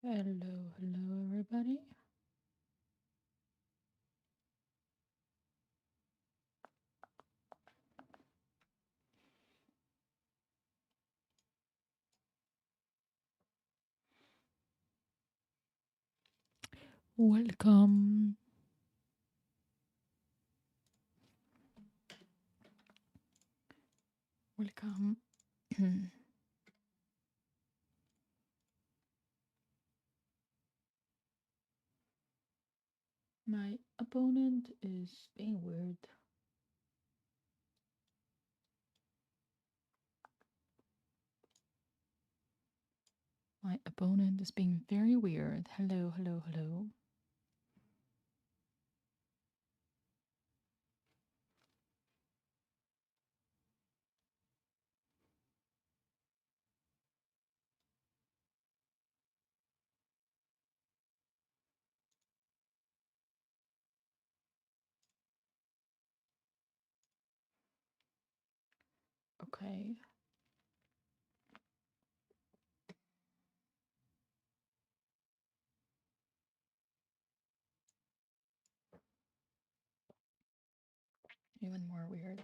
Hello, hello, everybody. Welcome. Welcome. My opponent is being weird. My opponent is being very weird. Hello, hello, hello. Okay. Even more weird.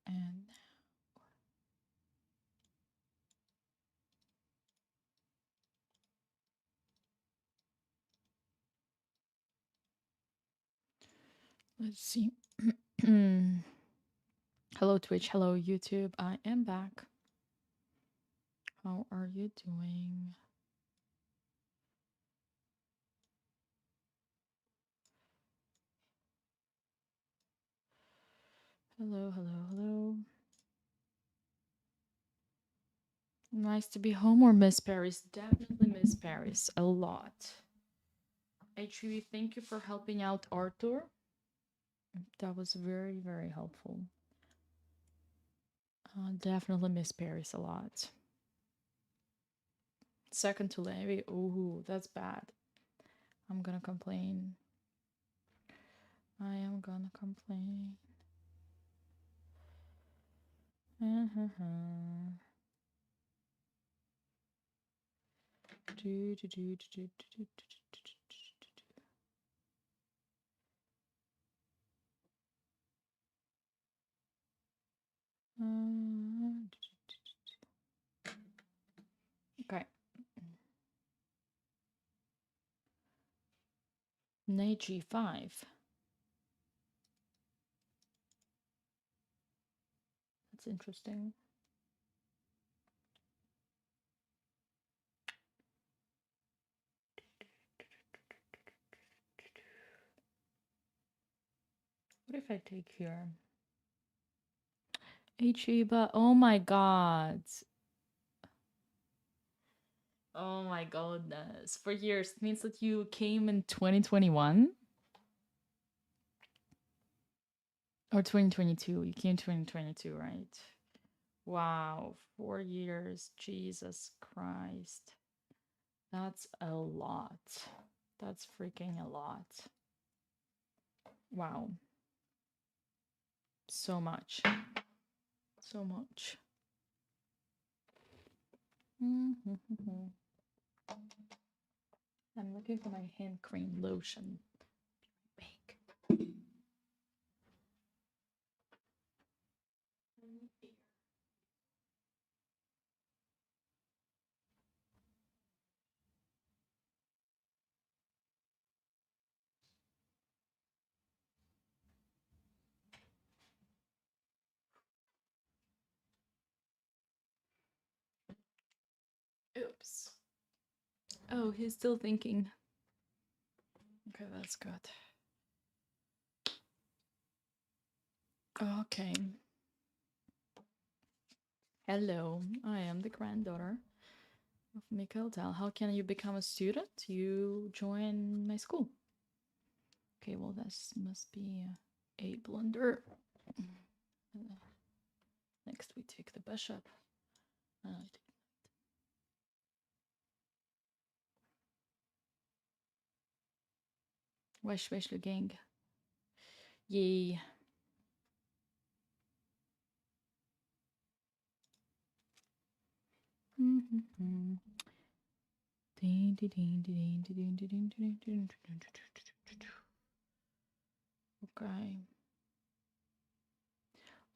And let's see. Hello, Twitch. Hello, YouTube. I am back. How are you doing? Hello, hello, hello. Nice to be home, or Miss Paris? Definitely Miss Paris. A lot. HV, thank you for helping out Arthur. That was very, very helpful. Definitely miss Paris a lot. Second to Levy. Ooh, that's bad. I'm gonna complain. I am gonna complain. Okay. Knight G5. That's interesting. What if I take here? Ichiba. Oh my god. Oh my goodness. For years. It means that you came in 2021? Or 2022. You came 2022, right? Wow. 4 years. Jesus Christ. That's a lot. That's freaking a lot. Wow. So much. So much. I'm looking for my hand cream lotion. Bake. Oops. Oh, he's still thinking. Okay, that's good. Okay. Hello, I am the granddaughter of Mikhail Tal. How can you become a student? You join my school. Okay, well, this must be a blunder. Next, we take the bishop. Wesh, wesh, le gang. Yay. Okay.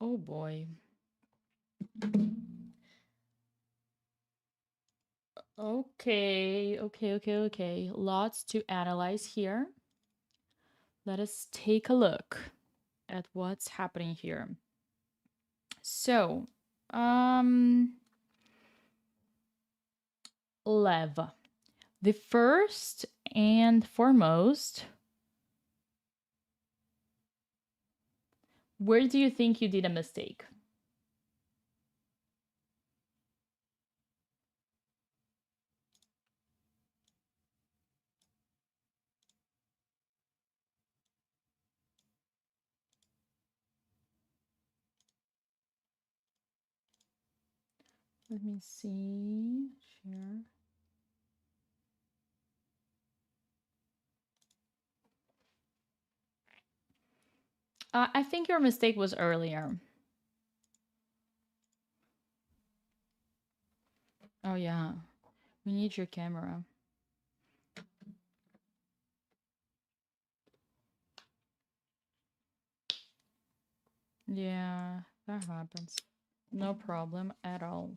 Oh boy. Okay. Lots to analyze here. Let us take a look at what's happening here. So, Lev, the first and foremost, where do you think you did a mistake? Let me see. Share. I think your mistake was earlier. Oh yeah, we need your camera. Yeah, that happens. No problem at all.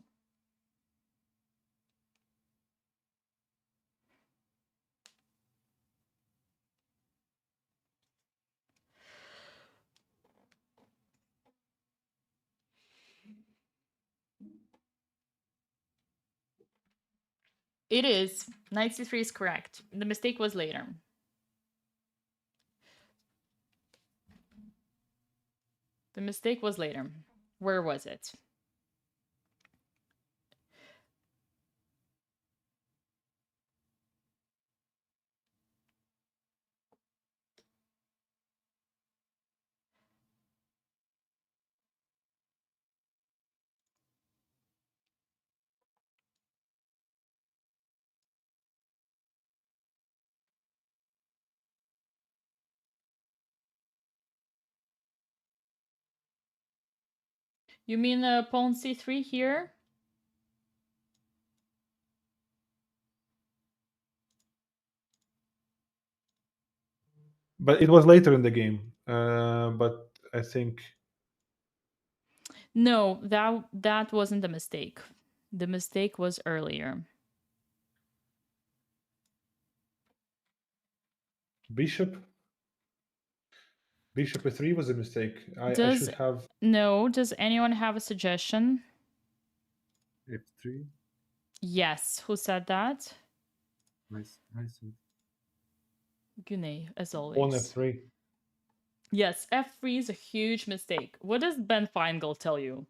It is. Knight c3 is correct. The mistake was later. The mistake was later. Where was it? You mean pawn c3 here? But it was later in the game. But I think No, that wasn't the mistake. The mistake was earlier. bishop e3 was a mistake. I should have No, does anyone have a suggestion? f3. Yes, who said that? I said. Gune, as pawn always. f3. Yes, f3 is a huge mistake. What does Ben Feingold tell you?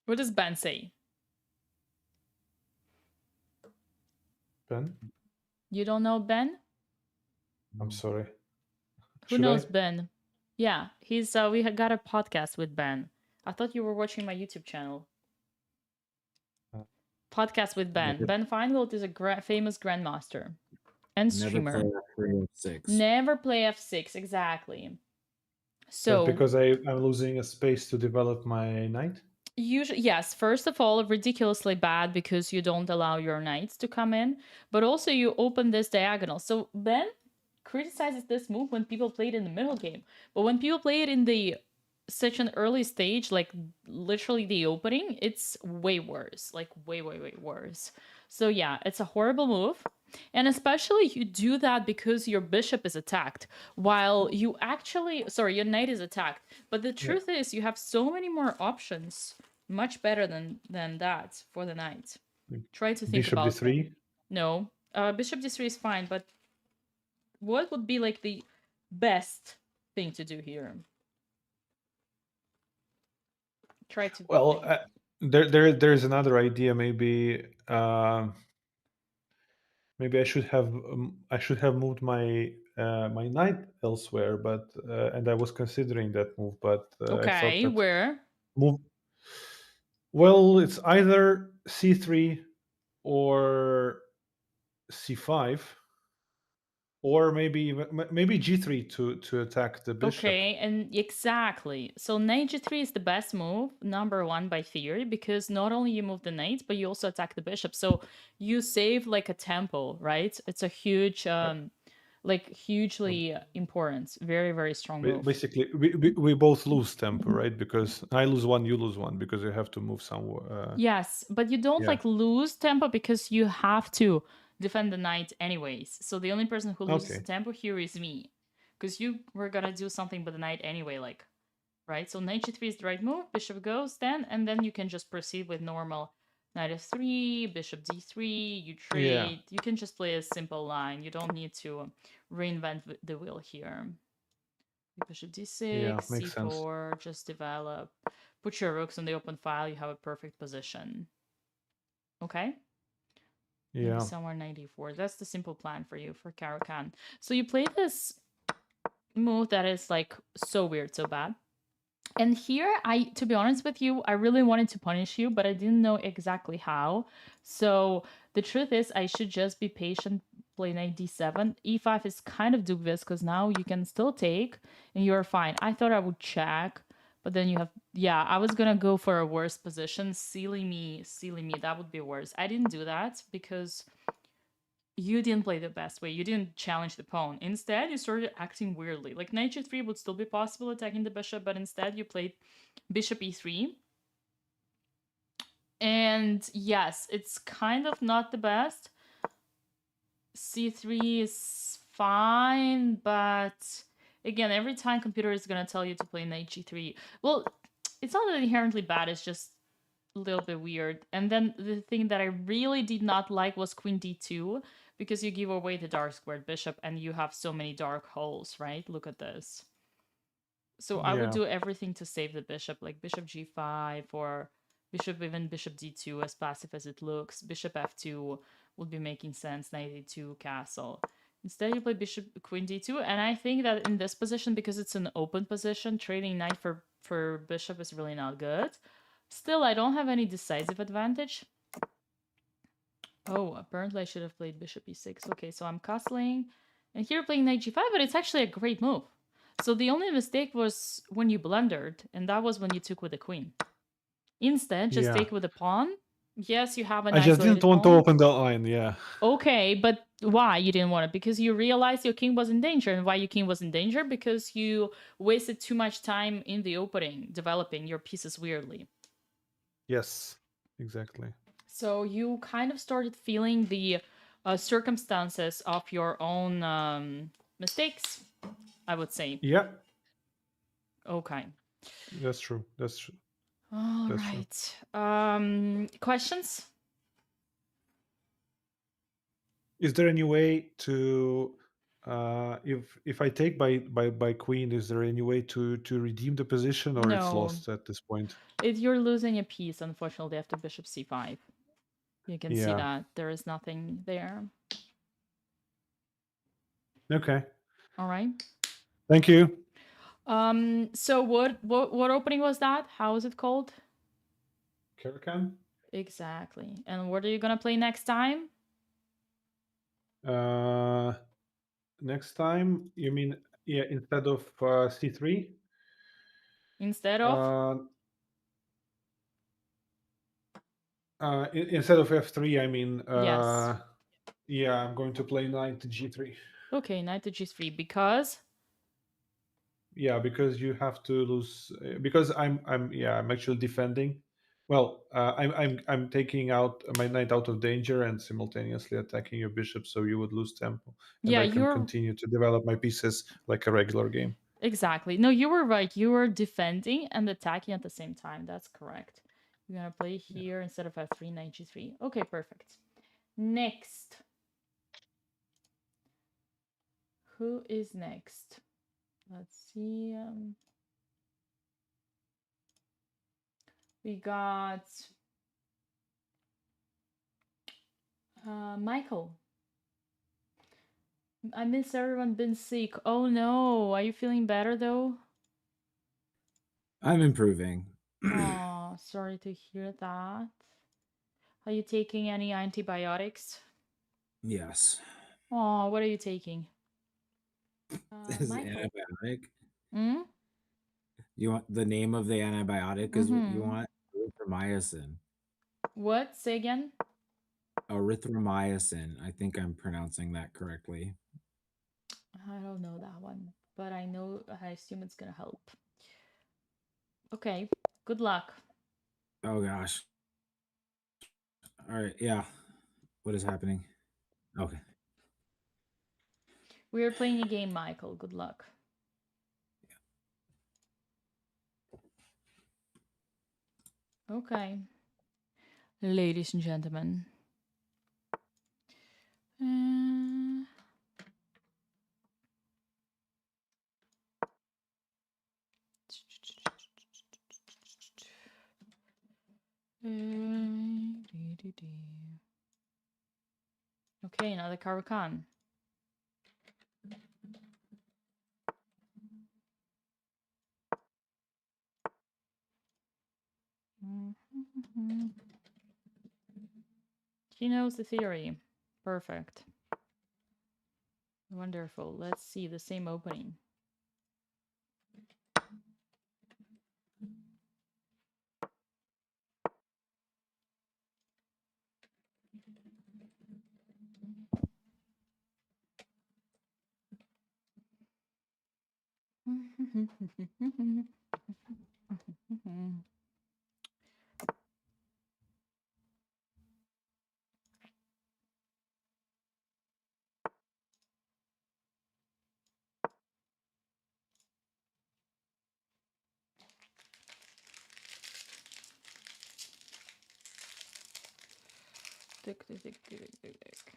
What does Ben say? Ben? You don't know Ben? I'm sorry. Who Should knows I? Ben? Yeah, he's we got a podcast with Ben. I thought you were watching my YouTube channel. Podcast with Ben. Never- Ben Feingold is a famous grandmaster and Never streamer. play f3 f6. Never play f6, exactly. But So because I'm losing a space to develop my knight? usually, yes, first of all, ridiculously bad because you don't allow your knights to come in, but also you open this diagonal. So Ben criticizes this move when people play it in the middle game, but when people play it in the such an early stage, like literally the opening, it's way worse, like way worse. So yeah, it's a horrible move. And especially you do that because your bishop is attacked, while you actually, sorry, your knight is attacked. But the truth is you have so many more options, much better than that for the knight. Try to think Bishop about d3? No, bishop d3 is fine, but what would be like the best thing to do here? Try to Well, think. there's another idea. Maybe maybe I should have moved my my knight elsewhere, but and I was considering that move, but I thought Okay, that where? move. Well, it's either c3 or c5. Or maybe g3 to attack the bishop. Okay, and exactly. So knight g3 is the best move, number one by theory, because not only you move the knight, but you also attack the bishop. So you save like a tempo, right? It's a huge, like hugely important, very, very strong move. Basically, we both lose tempo, right? Because I lose one, you lose one, because you have to move somewhere. Yes, but you don't Yeah. like lose tempo because you have to defend the knight anyways. So the only person who loses Okay. tempo here is me, because you were gonna do something with the knight anyway, like, right? So knight g3 is the right move. Bishop goes then, and then you can just proceed with normal knight f3, bishop d3. You trade. Yeah. You can just play a simple line. You don't need to reinvent the wheel here. Bishop d6, Yeah, makes sense. c4, just develop. Put your rooks on the open file, you have a perfect position. Okay? Maybe Yeah. somewhere 94. That's the simple plan for you, for Carocan. So you play this move that is like so weird, so bad. And here, to be honest with you, I really wanted to punish you, but I didn't know exactly how. So the truth is, I should just be patient, play knight d7. e5 is kind of dubious because now you can still take and you're fine. I thought I would check, but then you have, yeah, I was gonna go for a worse position. Silly me, that would be worse. I didn't do that because you didn't play the best way. You didn't challenge the pawn. Instead, you started acting weirdly. Like knight g3 would still be possible attacking the bishop, but instead you played bishop e3. And yes, it's kind of not the best. c3 is fine, but again, every time computer is going to tell you to play knight g3. Well, it's not that inherently bad, it's just a little bit weird. And then the thing that I really did not like was queen d2, because you give away the dark squared bishop and you have so many dark holes, right? Look at this. So I would do everything to save the bishop, like bishop g5 or even bishop d2, as passive as it looks. Bishop f2 would be making sense, knight d2, castle. Instead, you play bishop queen d2, and I think that in this position, because it's an open position, trading knight for bishop is really not good. Still, I don't have any decisive advantage. Oh, apparently I should have played bishop e6. Okay, so I'm castling, and here playing knight g5, but it's actually a great move. So the only mistake was when you blundered, and that was when you took with the queen. Instead, just take with the pawn. Yes, you have an I just didn't want to open the line, yeah. Okay, but why you didn't want it? Because you realized your king was in danger. And why your king was in danger? Because you wasted too much time in the opening, developing your pieces weirdly. Yes, exactly. So you kind of started feeling the circumstances of your own mistakes, I would say. Yeah. Okay. That's true. That's true. All right. Questions? Is there any way to, if I take by queen, is there any way to redeem the position, or it's lost at this point? You're losing a piece, unfortunately, after bishop c5. You can see that there is nothing there. Okay. All right. Thank you. So what opening was that? How is it called? Carocan? Exactly. And what are you gonna play next time? Next time, you mean, yeah, instead of c3? Instead of? Instead of f3, I mean, yes. Yeah, I'm going to play knight to g3. Okay, knight to g3, because? Yeah, because you have to lose, because I'm actually defending. Well, I'm taking out my knight out of danger and simultaneously attacking your bishop, so you would lose tempo, and I can continue to develop my pieces like a regular game. Exactly. No, you were right. You were defending and attacking at the same time. That's correct. You're gonna play here instead of f3, knight g3. Okay, perfect. Next. Who is next? Let's see. We got Michael. I miss everyone been sick. Oh no. Are you feeling better though? I'm improving. Oh, sorry to hear that. Are you taking any antibiotics? Yes. Oh, what are you taking? Is it Michael. antibiotic? Hmm? You want the name of the antibiotic is what you Mm-hmm. want? Erythromycin. What? Say again? Erythromycin. I think I'm pronouncing that correctly. I don't know that one, but I assume it's gonna help. Okay, good luck. Oh gosh. All right. Yeah. What is happening? Okay. We are playing a game, Michael. Good luck. Okay. Ladies and gentlemen. Uh, Okay, another Carocan. He knows the theory. Perfect. Wonderful. Let's see the same opening. Tick, tick, tick, tick, tick, tick.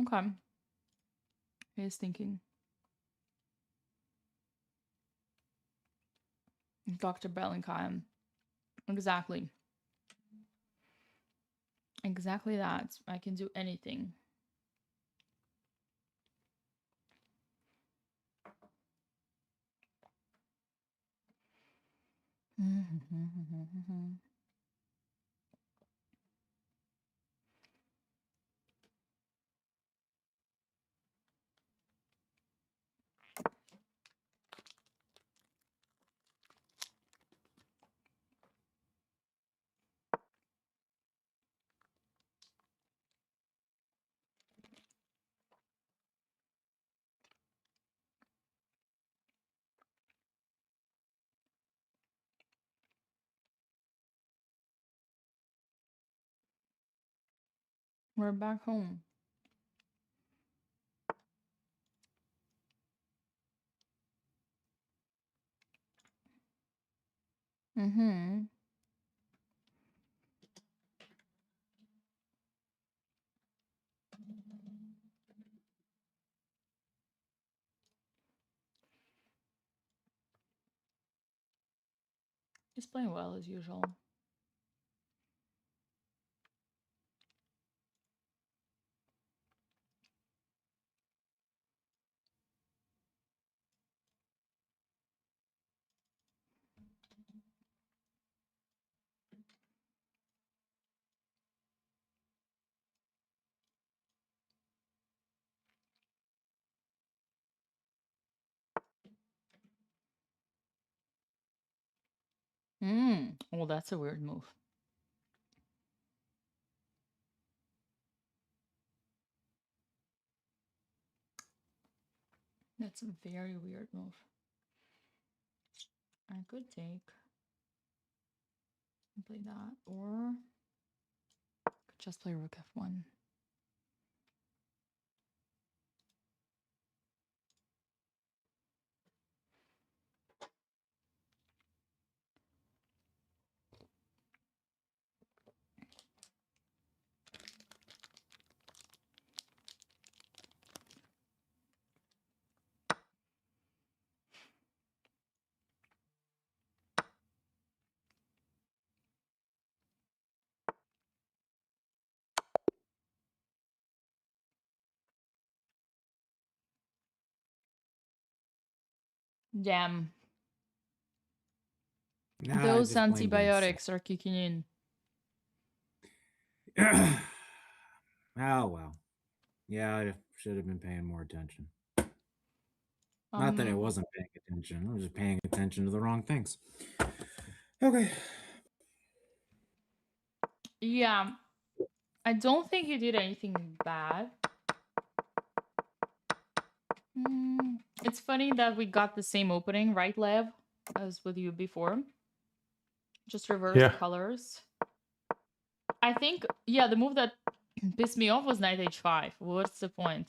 Okay. He's thinking. Dr. Bellingham. Exactly. Exactly that. I can do anything. We're back home. Mm-hmm. He's playing well as usual. Oh, that's a weird move. That's a very weird move. I could take and play that, or could just play Rook F1. Damn. Nah, I Those just blame being sick. antibiotics are kicking in. Oh well. Yeah, I should have been paying more attention. Not that I wasn't paying attention. I was just paying attention to the wrong things. Okay. Yeah. I don't think you did anything bad. It's funny that we got the same opening, right, Lev, as with you before. Just reverse Yeah. colors. I think, yeah, the move that pissed me off was knight h5. What's the point?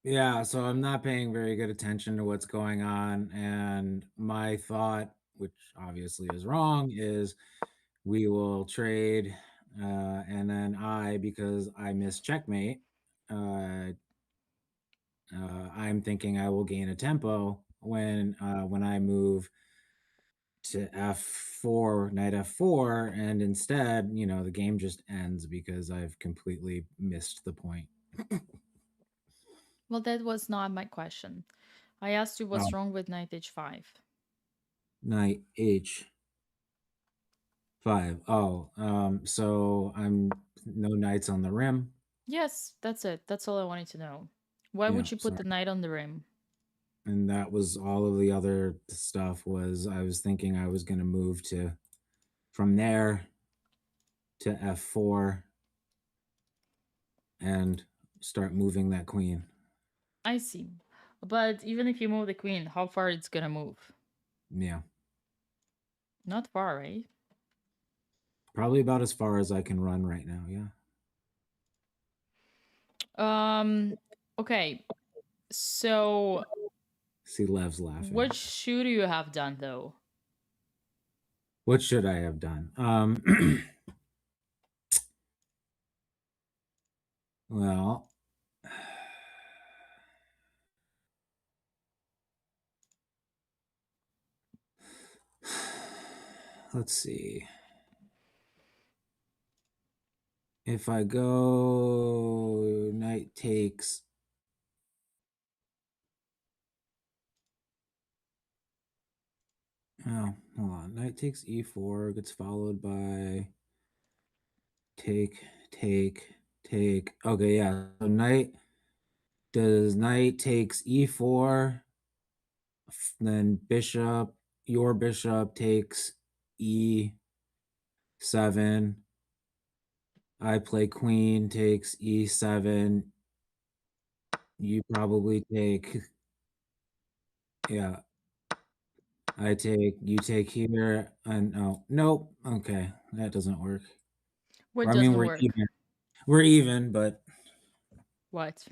Yeah, so I'm not paying very good attention to what's going on, and my thought, which obviously is wrong, is we will trade, and then because I missed checkmate, I'm thinking I will gain a tempo when I move to f4, knight f4, and instead, the game just ends because I've completely missed the point. Well, that was not my question. I asked you what's wrong with knight h5. Knight h5. Oh, so I'm no knights on the rim. Yes, that's it. That's all I wanted to know. Why would you put the knight on the rim? And that was all of the other stuff. Was I was thinking I was going to move from there to f4 and start moving that queen. I see. But even if you move the queen, how far it's gonna move? Yeah. Not far, right? Probably about as far as I can run right now, yeah. Okay. So See, Lev's laughing. what should you have done though? What should I have done? Well, let's see. If I go knight takes, oh, hold on. Knight takes e4 gets followed by take. Okay, yeah. So knight takes e4, then your bishop takes e7. I play queen takes e7. You probably take, yeah. You take here, and nope. Okay, that doesn't work. What doesn't work? Even. We're even, but What?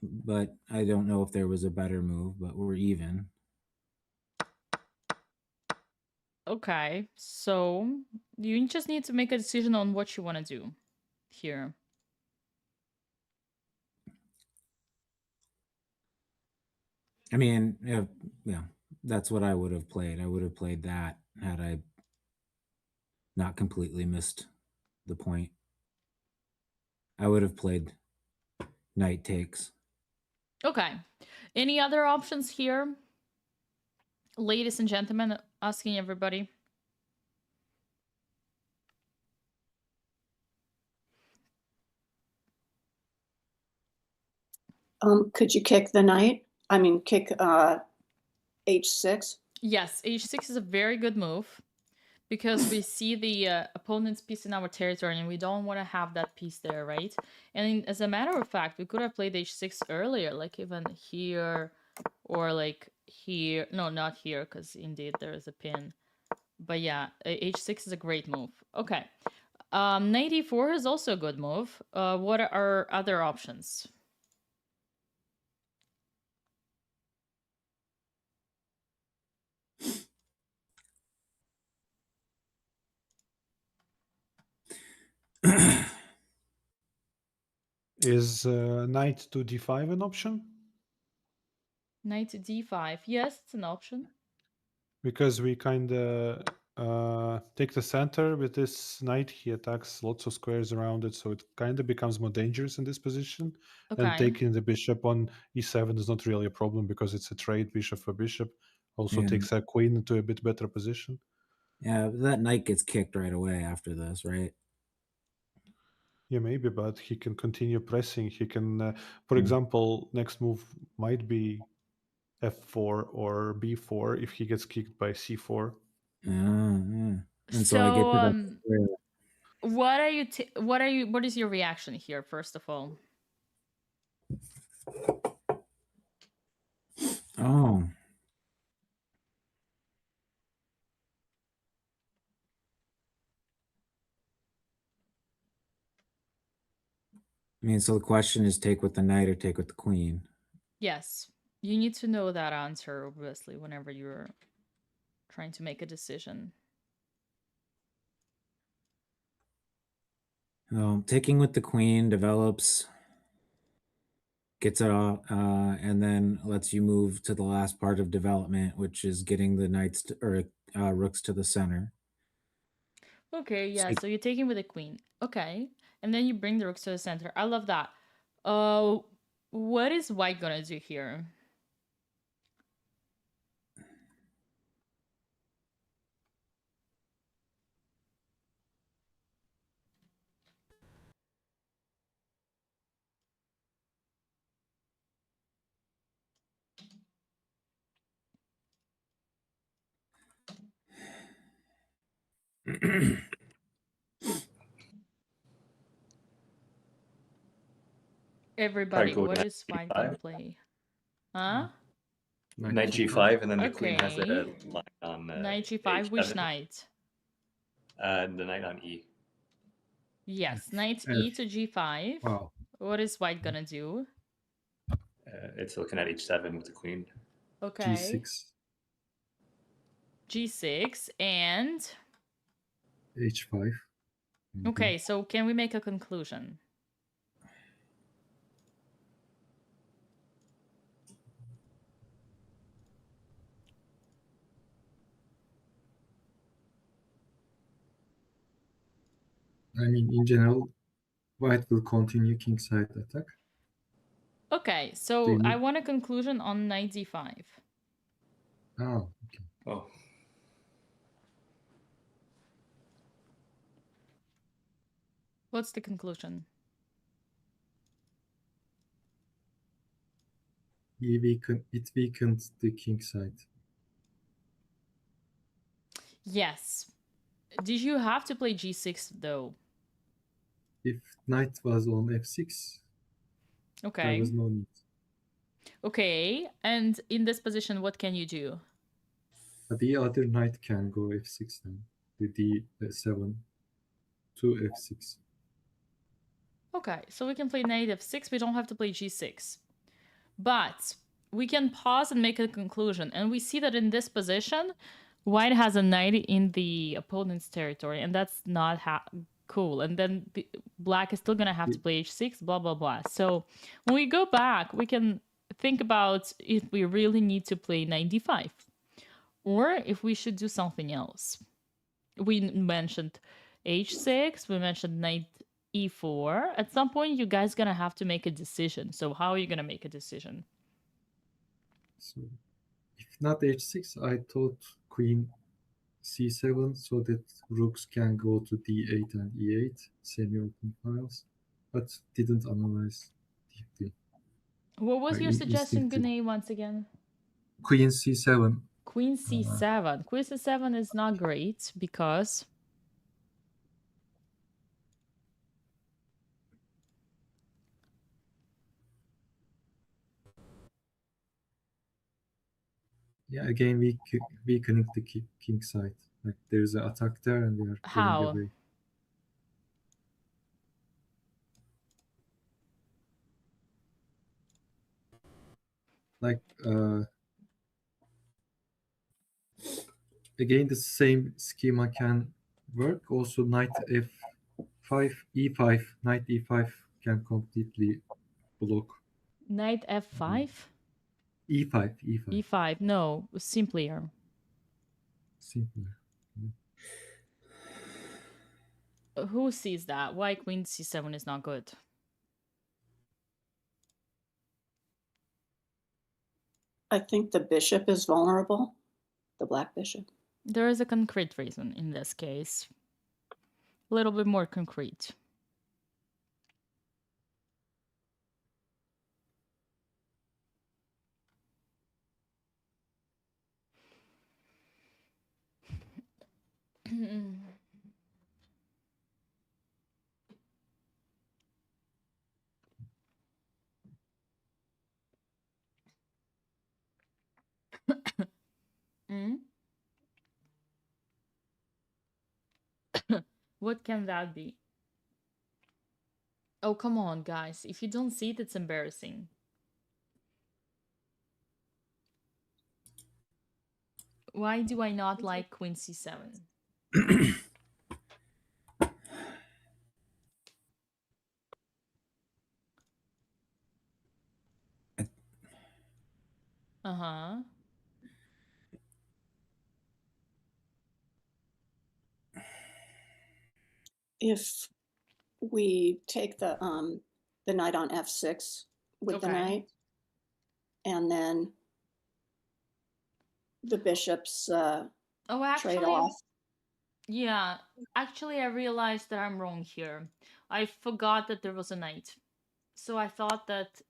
But I don't know if there was a better move, but we're even. Okay, so you just need to make a decision on what you want to do here. I mean, yeah, that's what I would have played. I would have played that had I not completely missed the point. I would have played knight takes. Okay. Any other options here? Ladies and gentlemen, asking everybody. Could you kick the knight? I mean, kick h6? Yes, h6 is a very good move because we see the opponent's piece in our territory and we don't want to have that piece there, right? And as a matter of fact, we could have played h6 earlier, like even here or like here. No, not here, because indeed there is a pin. But yeah, h6 is a great move. Okay. Knight e4 is also a good move. What are other options? Is knight to d5 an option? Knight to d5. Yes, it's an option. Because we kind of Take the center with this knight. He attacks lots of squares around it, so it kind of becomes more dangerous in this position. And Okay. taking the bishop on e7 is not really a problem because it's a trade bishop for bishop. Also Yeah. takes a queen into a bit better position. Yeah, that knight gets kicked right away after this, right? Yeah, maybe, but he can continue pressing. He can, for Hmm. example, next move might be f4 or b4 if he gets kicked by c4. And so I get to that square. What is your reaction here, first of all? Oh. I mean, so the question is take with the knight or take with the queen? Yes. You need to know that answer, obviously, whenever you're trying to make a decision. Taking with the queen develops, gets it off, and then lets you move to the last part of development, which is getting the knights or rooks to the center. Okay, yeah, so you're taking with the queen. Okay. And then you bring the rooks to the center. I love that. What is white gonna do here? Everybody, what is white gonna play? Huh? Knight g5, and then the Okay. queen has a line on Knight g5, h7. which knight? The knight on e. Yes, knight e to g5. Wow. What is white gonna do? It's looking at h7 with the queen. Okay. G6, G6 and H5. okay, so can we make a conclusion? I mean, in general, white will continue kingside attack. Okay, so I want a conclusion on knight d5. Oh, okay. Oh. What's the conclusion? It weakened the king side. Yes. Did you have to play g6 though? If knight was on f6, Okay. there was no need. Okay, and in this position, what can you do? The other knight can go f6 then. The d7 to f6. Okay, so we can play knight f6. We don't have to play g6. But we can pause and make a conclusion. And we see that in this position, white has a knight in the opponent's territory. And that's not cool. And then black is still going to have to play h6, blah, blah, blah. So when we go back, we can think about if we really need to play knight d5. Or if we should do something else. We mentioned h6. We mentioned knight e4. At some point, you guys gonna have to make a decision. So how are you gonna make a decision? So if not h6, I thought queen c7 so that rooks can go to d8 and e8 semi-open files, but didn't analyze deeply. What was your suggestion, Gunay, once again? Queen c7. Queen c7. Queen c7 is not great because yeah, again weakening the king side. Like there's an attack there and we are pulling away. Like again the same schema can work. Also knight f5, e5, knight e5 can completely block. knight f5? e5. e5, no, simpler. Simpler. Who sees that? Why queen c7 is not good? I think the bishop is vulnerable, the black bishop. There is a concrete reason in this case. A little bit more concrete. Mm? What can that be? Oh, come on, guys. If you don't see it, it's embarrassing. Why do I not like queen c7? Uh-huh. If we take the knight on f6 with the Okay. knight, and then the bishops Oh, trade actually, off. yeah. Actually, I realized that I'm wrong here. I forgot that there was a knight. So I thought that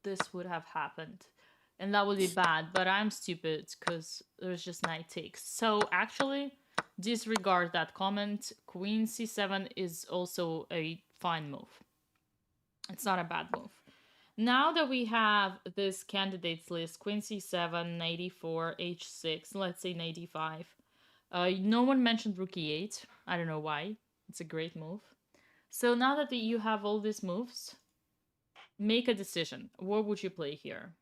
this would have happened. And that would be bad, but I'm stupid because there's just knight takes. So actually, disregard that comment. Queen c7 is also a fine move. It's not a bad move. Now that we have this candidates list, queen c7, knight e4, h6, let's say knight e5. No one mentioned rook e8. I don't know why. It's a great move. So now that you have all these moves, make a decision. What would you play here?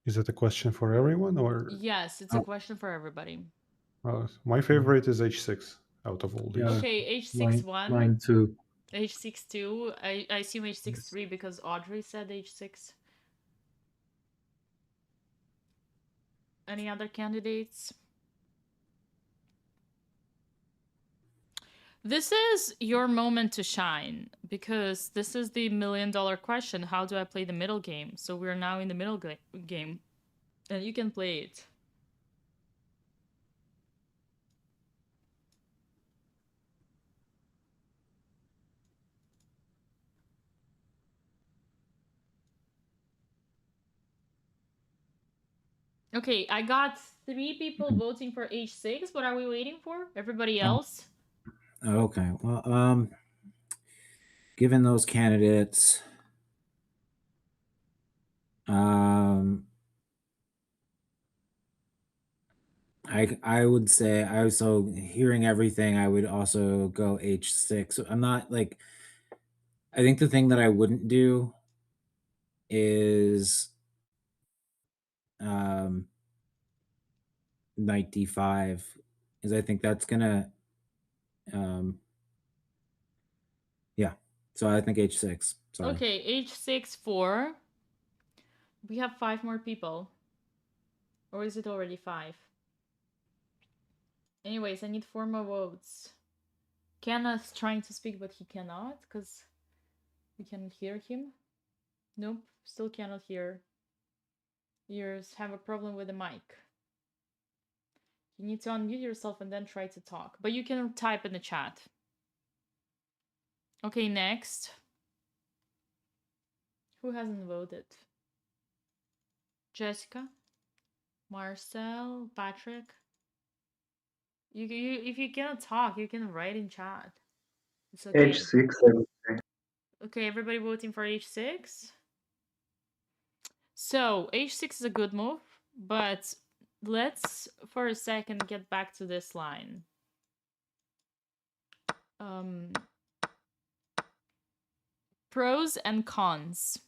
Is it a question for everyone, or Yes, it's a question for everybody. my favorite is h6 out of all these? Yeah. Okay, h6 Mine, 1, mine too. h6 2. I assume h6 Yes. 3 because Audrey said h6. Any other candidates? This is your moment to shine because this is the $1 million question. How do I play the middle game? So we're now in the middle game and you can play it. Okay, I got 3 people voting for h6. What are we waiting for? Everybody else? Okay. Well, given those candidates, I would say hearing everything, I would also go h6. I'm not like, I think the thing that I wouldn't do is knight d5, because I think that's gonna yeah. So I think h6. Sorry. Okay, h6 4. We have 5 more people. Or is it already 5? Anyways, I need 4 more votes. Kenneth's trying to speak, but he cannot because we cannot hear him. Nope, still cannot hear. Ears have a problem with the mic. You need to unmute yourself and then try to talk. But you can type in the chat. Okay, next. Who hasn't voted? Jessica? Marcel? Patrick? You if you cannot talk, you can write in chat. It's okay. H6. Okay, everybody voting for h6? So, h6 is a good move, but let's for a second get back to this line. Pros and cons.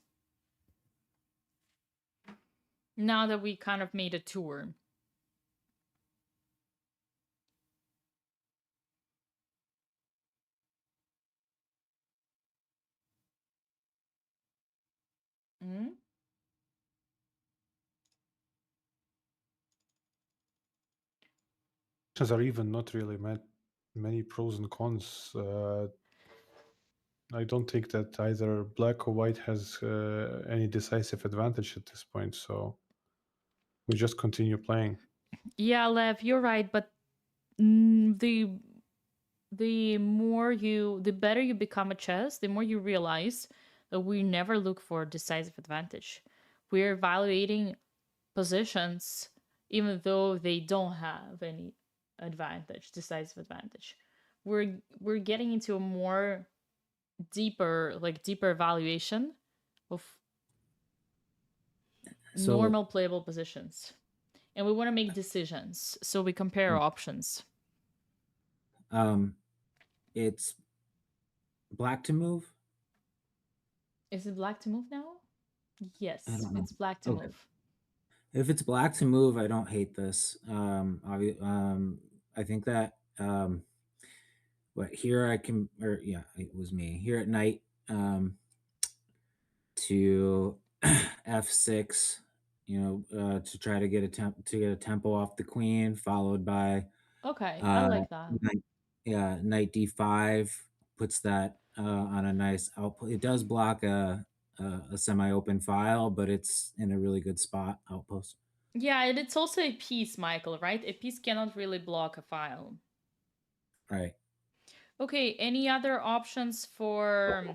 Now that we kind of made a tour. Are even not really many pros and cons. I don't think that either black or white has any decisive advantage at this point, so we just continue playing. Yeah, Lev, you're right, but the better you become at chess, the more you realize that we never look for decisive advantage. We're evaluating positions even though they don't have any decisive advantage. We're getting into a more deeper evaluation of So- normal playable positions. And we want to make decisions, so we compare options. It's black to move. Is it black to move now? Yes, I don't know. it's black to Okay. move. If it's black to move, I don't hate this. I think that here I can, or yeah, it was me here at night to f6, to try to get a tempo off the queen, followed by Okay, I like that. knight d5 puts that on a nice output. It does block a semi-open file, but it's in a really good spot outpost. Yeah, and it's also a piece, Michael, right? A piece cannot really block a file. Right. Okay, any other options for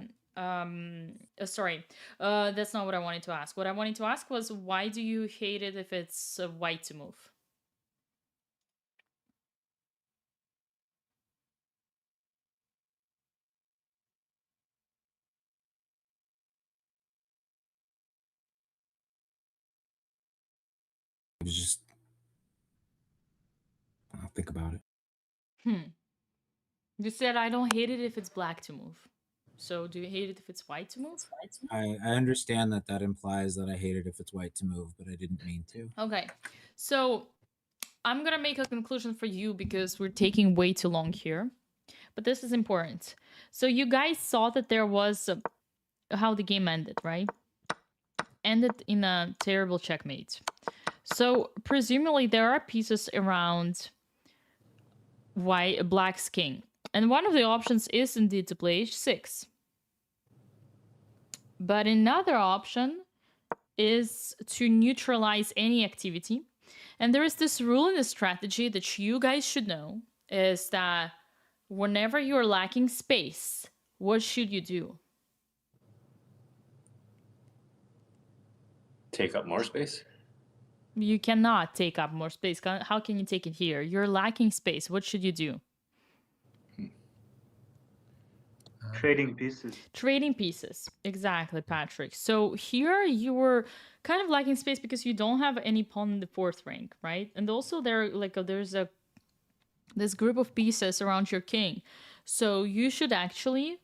sorry, that's not what I wanted to ask. What I wanted to ask was, why do you hate it if it's white to move? It was just, I'll think about it. You said I don't hate it if it's black to move. So do you hate it if it's white to move? I understand that implies that I hate it if it's white to move, but I didn't mean to. Okay, so I'm gonna make a conclusion for you because we're taking way too long here, but this is important. So you guys saw that there was how the game ended, right? Ended in a terrible checkmate. So presumably there are pieces around black's king, and one of the options is indeed to play h6. But another option is to neutralize any activity. And there is this rule in the strategy that you guys should know, is that whenever you're lacking space, what should you do? Take up more space? You cannot take up more space. How can you take it here? You're lacking space. What should you do? Trading pieces. Trading pieces. Exactly, Patrick. So here you were kind of lacking space because you don't have any pawn in the fourth rank, right? And also there's this group of pieces around your king. So you should actually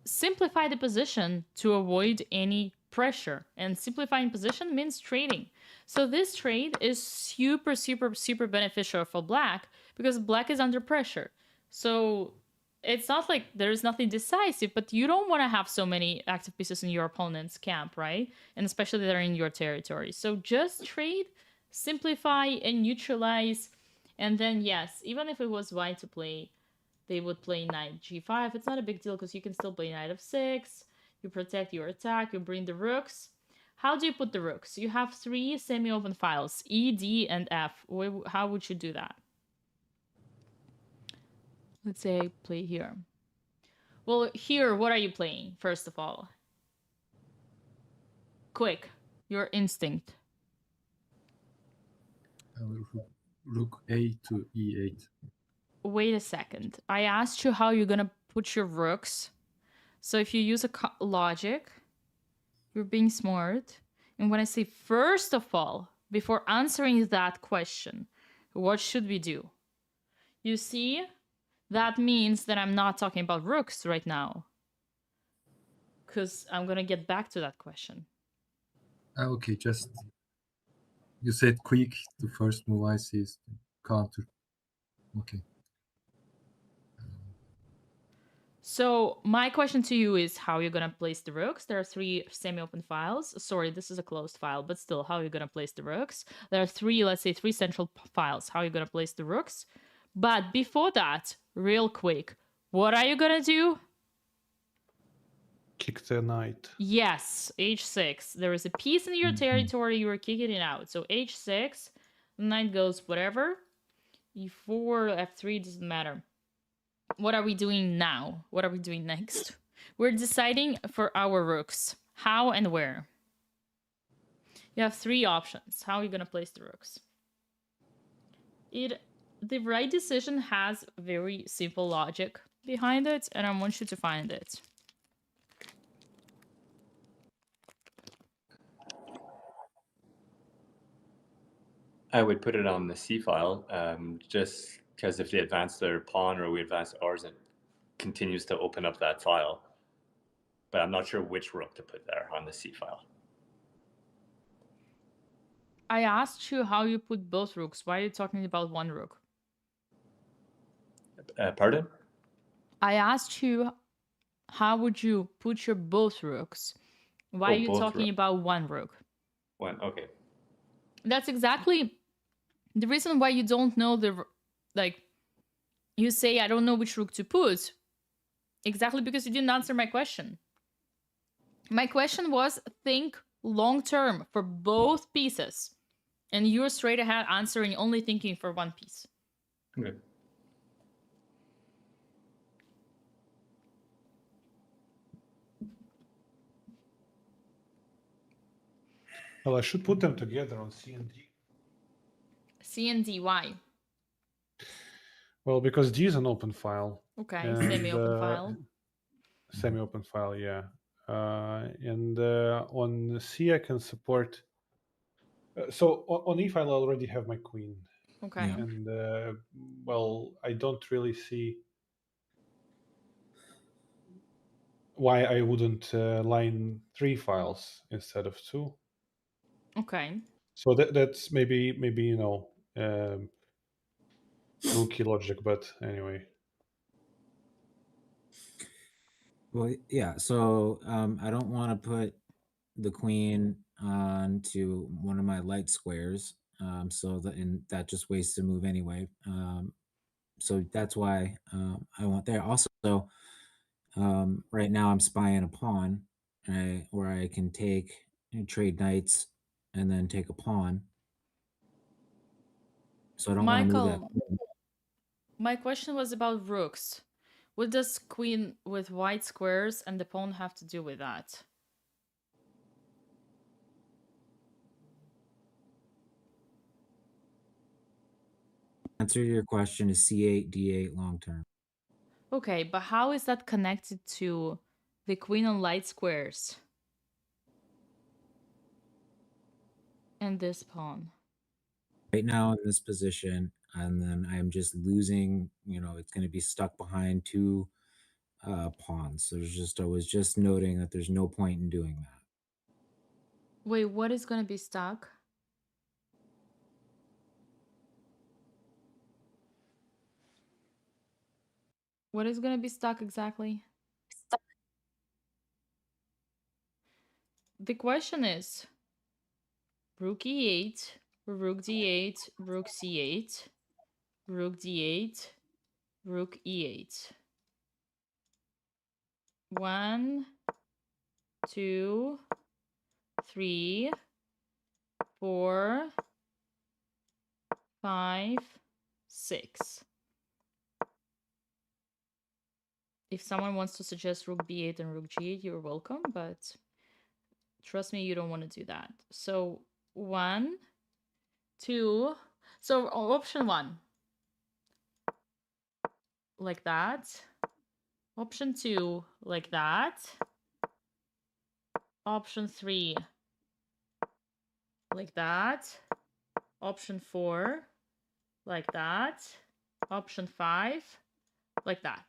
simplify the position to avoid any pressure. And simplifying position means trading. So this trade is super, super, super beneficial for black because black is under pressure. So it's not like there's nothing decisive, but you don't want to have so many active pieces in your opponent's camp, right? And especially they're in your territory. So just trade, simplify, and neutralize. And then, yes, even if it was white to play, they would play knight g5. It's not a big deal because you can still play knight f6. You protect your attack. You bring the rooks. How do you put the rooks? You have 3 semi-open files, E, D, and F. How would you do that? Let's say I play here. Well, here, what are you playing, first of all? Quick, your instinct. Rook A to E8. Wait a second. I asked you how you're gonna put your rooks. So if you use a logic, you're being smart. And when I say first of all, before answering that question, what should we do? You see, that means that I'm not talking about rooks right now, because I'm gonna get back to that question. Okay, just you said quick. The first move I see is counter. Okay. So my question to you is how you're gonna place the rooks. There are 3 semi-open files. Sorry, this is a closed file, but still, how you're gonna place the rooks. There are 3, let's say 3 central files. How you're gonna place the rooks. But before that, real quick, what are you gonna do? Kick the knight. Yes, h6. There is a piece in your territory, you are kicking it out. So h6, knight goes whatever. e4, f3, doesn't matter. What are we doing now? What are we doing next? We're deciding for our rooks. How and where? You have 3 options. How are you going to place the rooks? The right decision has very simple logic behind it, and I want you to find it. I would put it on the C file, just because if they advance their pawn or we advance ours, it continues to open up that file. But I'm not sure which rook to put there on the C file. I asked you how you put both rooks. Why are you talking about one rook? Pardon? I asked you how would you put your both rooks. Why are you talking about one rook? One, okay. That's exactly the reason why you don't know you say, I don't know which rook to put. Exactly because you didn't answer my question. My question was, think long term for both pieces. And you're straight ahead answering, only thinking for one piece. Okay. Well, I should put them together on C and D. C and D, why? Well, because D is an open file. Okay, and, semi-open file. Semi-open file, yeah. And on C, I can support. So on E file, I already have my queen. Okay. Yeah. And well, I don't really see why I wouldn't line 3 files instead of 2. Okay. So that's maybe rookie logic, but anyway. Well, yeah. So I don't want to put the queen onto one of my light squares. So that just wastes a move anyway. So that's why I want there. Also, right now I'm spying a pawn, right, where I can trade knights and then take a pawn. So I don't want to move that. Michael, my question was about rooks. What does queen with white squares and the pawn have to do with that? Answer to your question is C8, D8 long term. Okay, but how is that connected to the queen on light squares? And this pawn. Right now in this position, and then I'm just losing, it's going to be stuck behind 2 pawns. So I was just noting that there's no point in doing that. Wait, what is going to be stuck? What is going to be stuck exactly? The question is rook e8, rook d8, rook c8, rook d8, rook e8. 1, 2, 3, 4, 5, 6. If someone wants to suggest rook b8 and rook g8, you're welcome, but trust me, you don't want to do that. So 1, 2. So option 1, like that. Option 2, like that. Option 3, like that. Option 4, like that. Option 5, like that.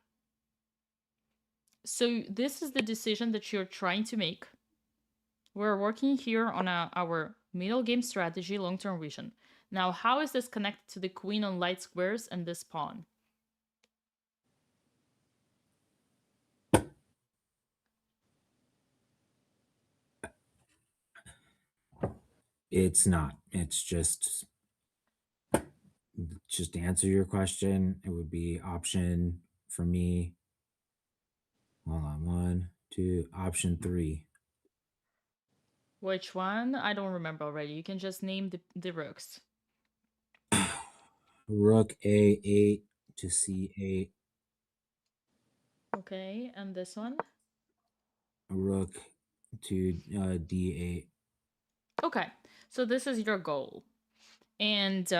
So this is the decision that you're trying to make. We're working here on our middle game strategy, long-term vision. Now, how is this connected to the queen on light squares and this pawn? It's not. It's just to answer your question, it would be option for me. Hold on, 1, 2, option 3. Which one? I don't remember already. You can just name the rooks. Rook A8 to C8. Okay, and this one? Rook to D8. Okay, so this is your goal. And,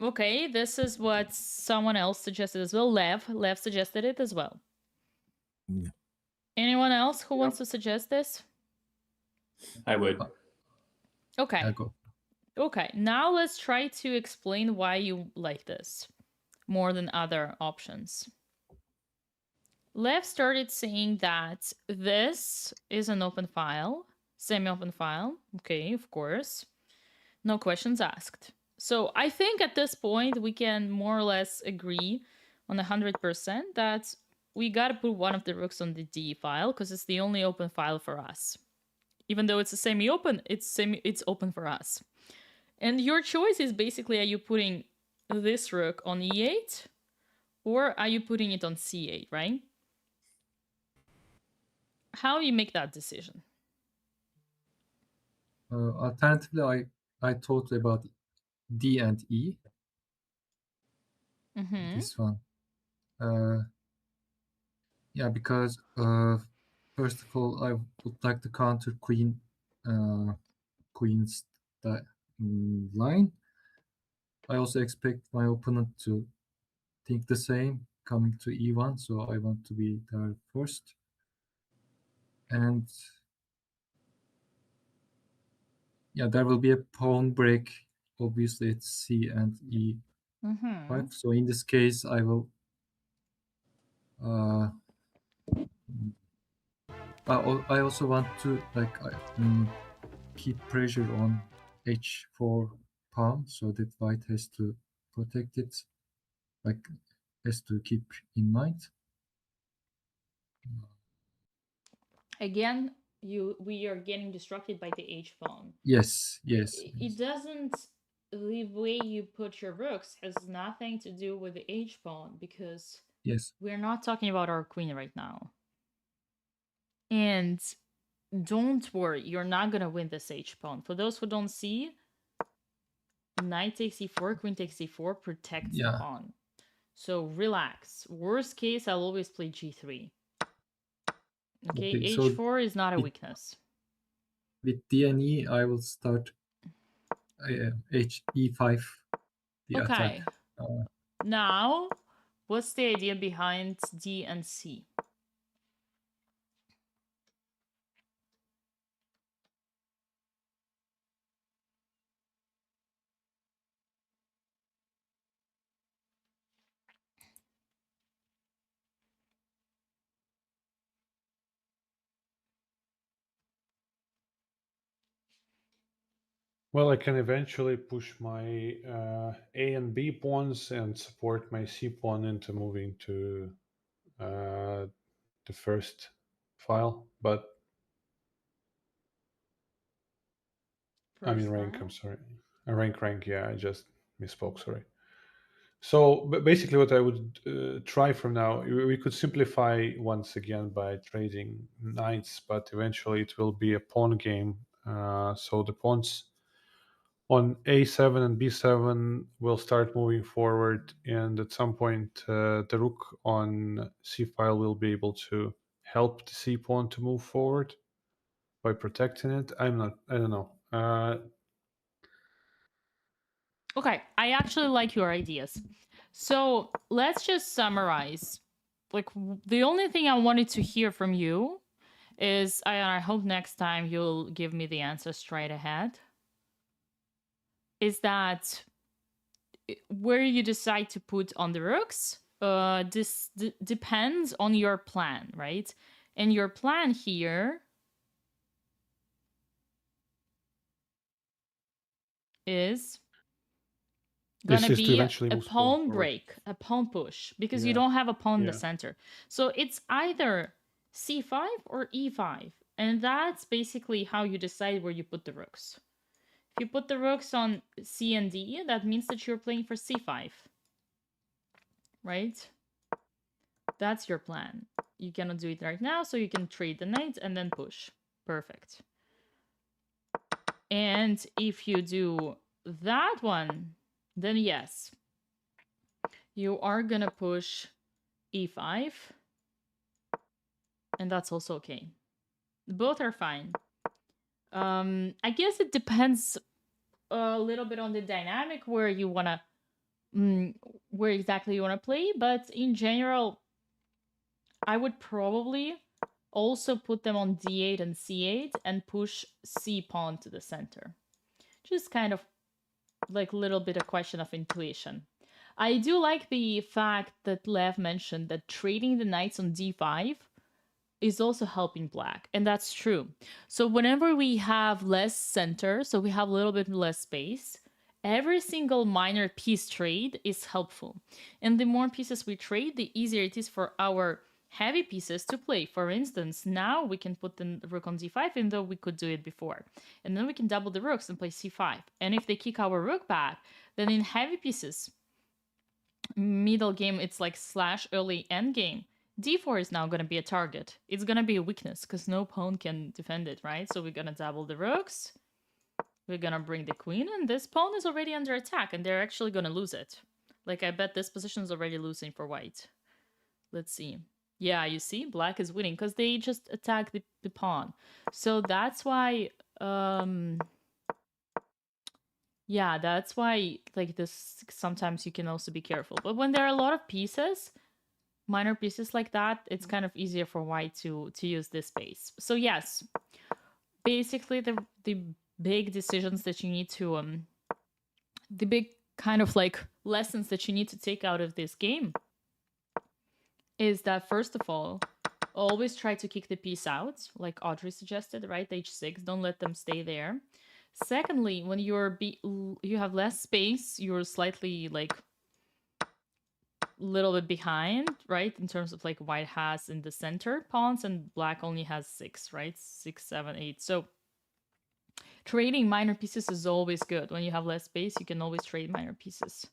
okay, this is what someone else suggested as well. Lev suggested it as well. Yeah. Anyone else who wants to suggest this? I would. Okay. Yeah, go. Okay, now let's try to explain why you like this more than other options. Lev started saying that this is an open file, semi-open file. Okay, of course. No questions asked. So I think at this point we can more or less agree on 100% that we gotta put one of the rooks on the D file because it's the only open file for us. Even though it's a semi-open, it's open for us. And your choice is basically, are you putting this rook on E8 or are you putting it on C8, right? How do you make that decision? Alternatively, I thought about D and E. Mm-hmm. This one. Yeah, because first of all, I would like to counter queen's line. I also expect my opponent to think the same, coming to E1, so I want to be there first. And yeah, there will be a pawn break. Obviously, it's C and E5. Mm-hmm. So in this case, I will. I also want to keep pressure on H4 pawn, so that white has to protect it, has to keep in mind. Again, we are getting distracted by the H pawn. Yes. It doesn't. The way you put your rooks has nothing to do with the H pawn because Yes. we're not talking about our queen right now. And don't worry, you're not gonna win this H pawn. For those who don't see, knight takes e4, queen takes e4 protects the pawn. So relax. Worst case, I'll always play g3. Okay, h4 so is not a weakness. With D and E, I will start E5. The attack. Now, what's the idea behind D and C? Well, I can eventually push my A and B pawns and support my C pawn into moving to the first file, but I mean rank. I'm sorry, rank. Yeah, I just misspoke. Sorry. So, but basically, what I would try from now, we could simplify once again by trading knights, but eventually it will be a pawn game. So the pawns on A7 and B7 will start moving forward, and at some point, the rook on C file will be able to help the C pawn to move forward by protecting it. I don't know. Okay, I actually like your ideas. So let's just summarize. Like, the only thing I wanted to hear from you is, I hope next time you'll give me the answer straight ahead, is that where you decide to put on the rooks, this depends on your plan, right? And your plan here is gonna be a pawn break, a pawn push, because you don't have a pawn in the center. So it's either c5 or e5, and that's basically how you decide where you put the rooks. If you put the rooks on C and D, that means that you're playing for C5. Right? That's your plan. You cannot do it right now, so you can trade the knight and then push. Perfect. And if you do that one, then yes, you are gonna push E5. And that's also okay. Both are fine. I guess it depends a little bit on the dynamic where you wanna, where exactly you wanna play. But in general, I would probably also put them on D8 and C8 and push C pawn to the center. Just kind of like a little bit a question of intuition. I do like the fact that Lev mentioned that trading the knights on D5 is also helping black, and that's true. So whenever we have less center, so we have a little bit less space, every single minor piece trade is helpful. And the more pieces we trade, the easier it is for our heavy pieces to play. For instance, now we can put the rook on d5, even though we could do it before. And then we can double the rooks and play c5. And if they kick our rook back, then in heavy pieces, middle game, it's like slash early end game, d4 is now going to be a target. It's going to be a weakness because no pawn can defend it, right? So we're going to double the rooks. We're going to bring the queen, and this pawn is already under attack, and they're actually going to lose it. Like, I bet this position is already losing for white. Let's see. Yeah, you see? Black is winning because they just attack the pawn. So that's why... yeah, that's why, like, this, sometimes you can also be careful. But when there are a lot of pieces, minor pieces like that, it's kind of easier for white to use this space. So yes, basically the big decisions that you need to the big kind of like lessons that you need to take out of this game is that, first of all, always try to kick the piece out, like Audrey suggested, right? H6, don't let them stay there. Secondly, when you have less space, you're slightly like little bit behind, right, in terms of like white has in the center pawns and black only has 6, right? 6, 7, 8. So trading minor pieces is always good. When you have less space, you can always trade minor pieces.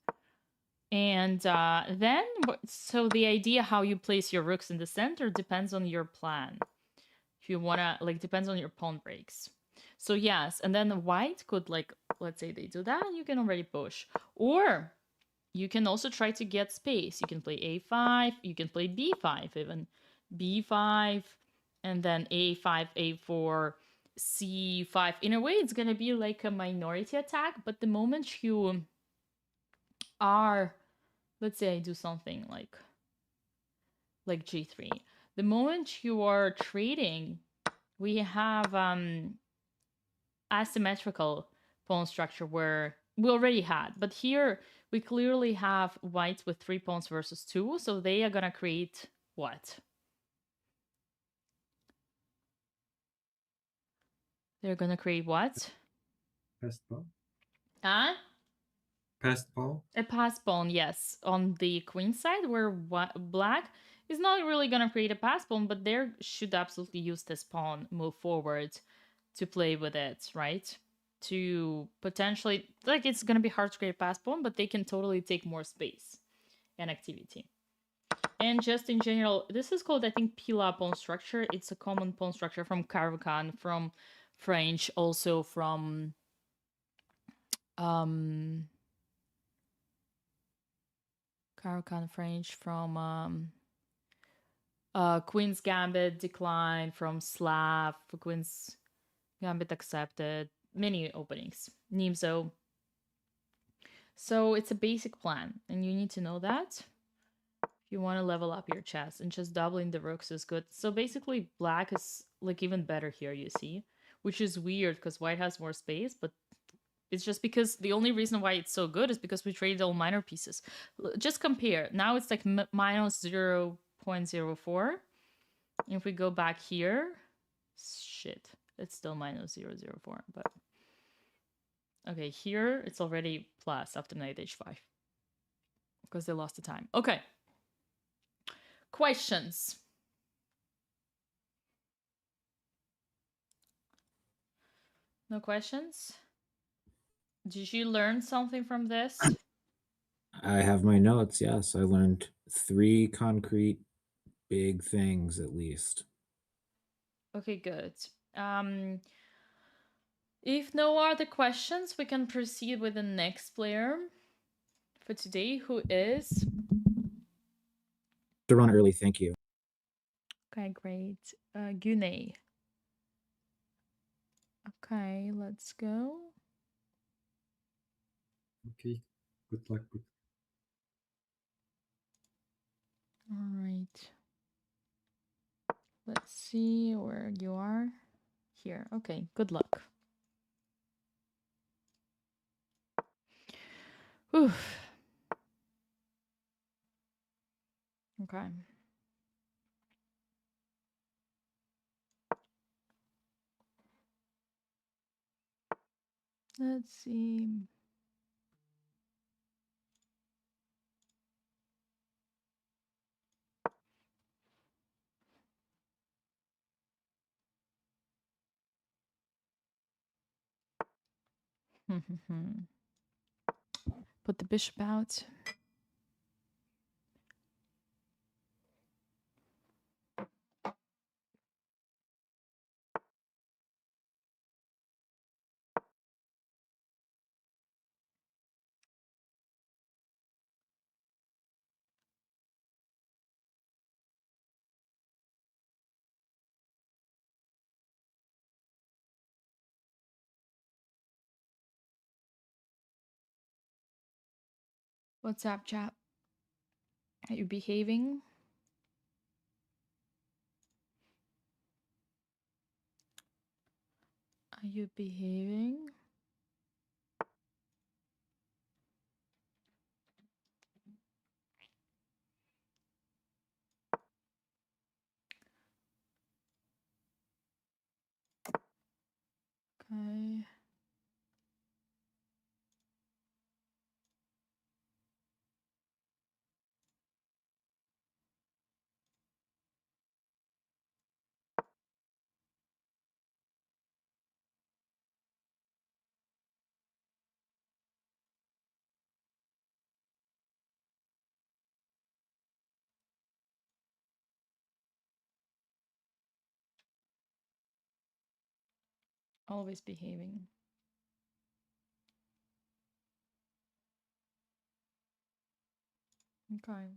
And then, so the idea how you place your rooks in the center depends on your plan. If you wanna, like, depends on your pawn breaks. So yes, and then the white could, like, let's say they do that, and you can already push. Or you can also try to get space. You can play a5, you can play b5 even. b5, and then a5, a4, c5. In a way, it's going to be like a minority attack, but the moment you are, let's say I do something like g3. The moment you are trading, we have asymmetrical pawn structure where we already had, but here we clearly have whites with 3 pawns versus 2, so they are gonna create what? They're gonna create what? Passed pawn. Huh? Passed pawn. A pass pawn, yes. On the queen side, where black is not really gonna create a pass pawn, but they should absolutely use this pawn, move forward to play with it, right? To potentially, like, it's gonna be hard to create a pass pawn, but they can totally take more space and activity. And just in general, this is called, I think, Pila pawn structure. It's a common pawn structure from Carocan, from French, also from Carocan French, from Queen's Gambit Decline, from Slav, Queen's Gambit Accepted, many openings, Nimzo. So it's a basic plan, and you need to know that if you want to level up your chess, and just doubling the rooks is good. So basically black is like even better here, you see, which is weird because white has more space, but it's just because the only reason why it's so good is because we traded all minor pieces. Just compare. Now it's like minus 0.04. If we go back here, shit, it's still minus 0.04, but okay, here it's already plus after knight h5 because they lost the time. Okay. Questions? No questions? Did you learn something from this? I have my notes. Yes, I learned 3 concrete big things at least. Okay, good. If no other questions, we can proceed with the next player for today, who is... To run early, thank you. Okay, great. Gunei. Okay, let's go. Okay. Good luck. Good. All right. Let's see where you are. Here. Okay, good luck. Oof. Okay. Let's see. Put the bishop out. What's up, chap? Are you behaving? Are you behaving? Okay. Always behaving. Okay.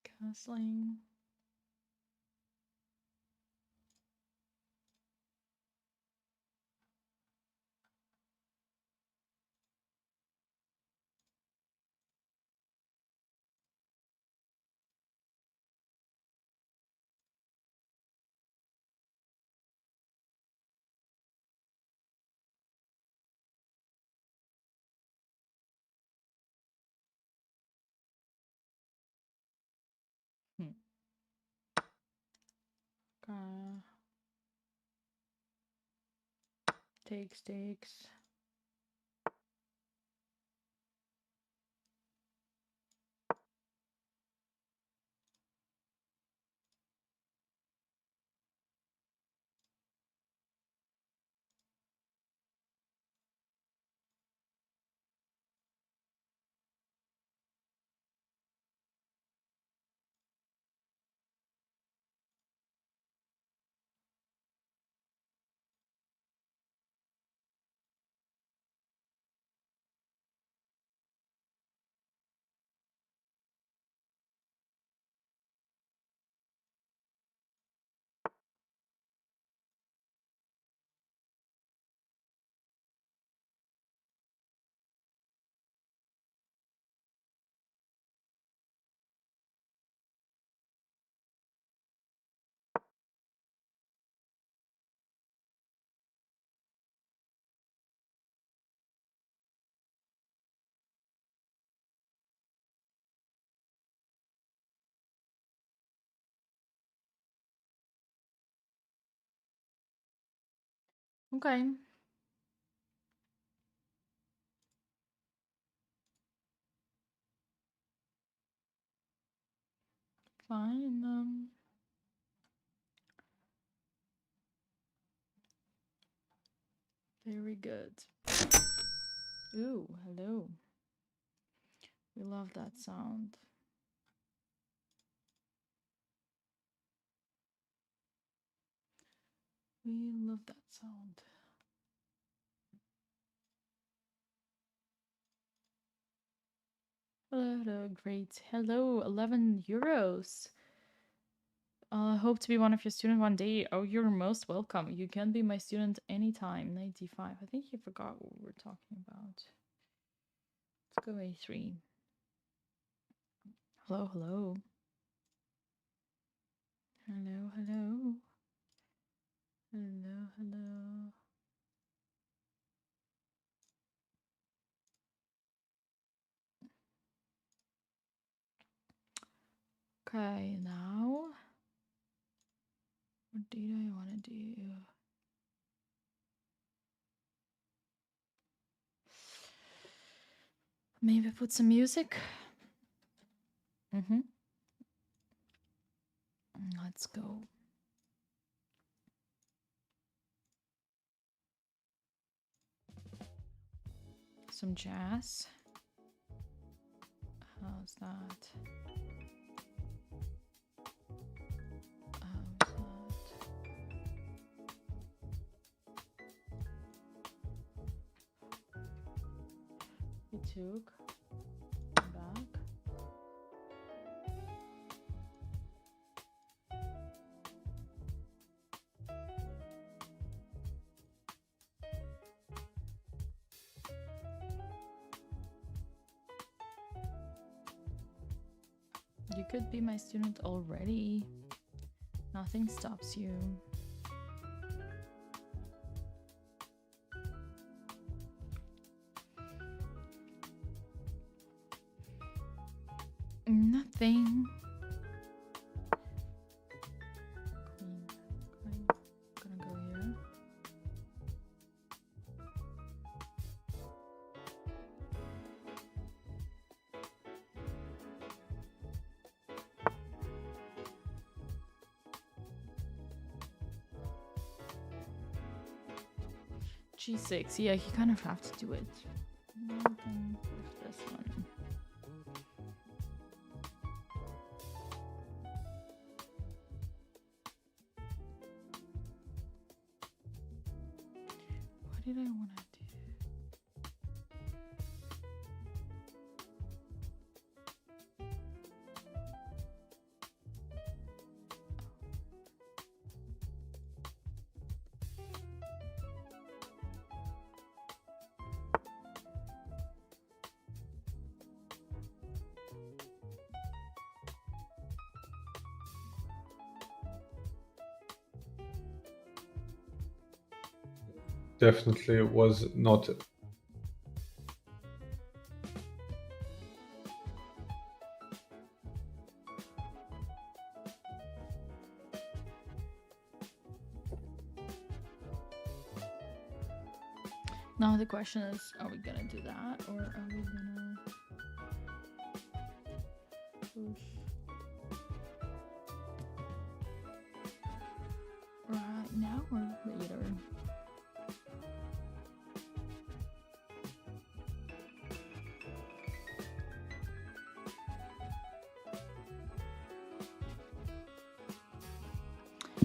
Castling. Okay. Takes. Okay. fine. Very good. Ooh, hello. We love that sound. We love that sound. Hello, great. Hello, 11 euros. I hope to be one of your students one day. Oh, you're most welcome. You can be my student anytime. 95. I think you forgot what we were talking about. Let's go A3. Hello, hello. Hello, hello. Hello, hello. Okay, now what did I want to do? Maybe put some music. Let's go. Some jazz. How's that? How's that? We took back. You could be my student already. Nothing stops you. Nothing. Queen. Gonna go here. G6, yeah, you kind of have to do it. Then with this one. What did I want to do? Definitely was not. Now the question is, are we gonna do that or are we gonna push right now or later?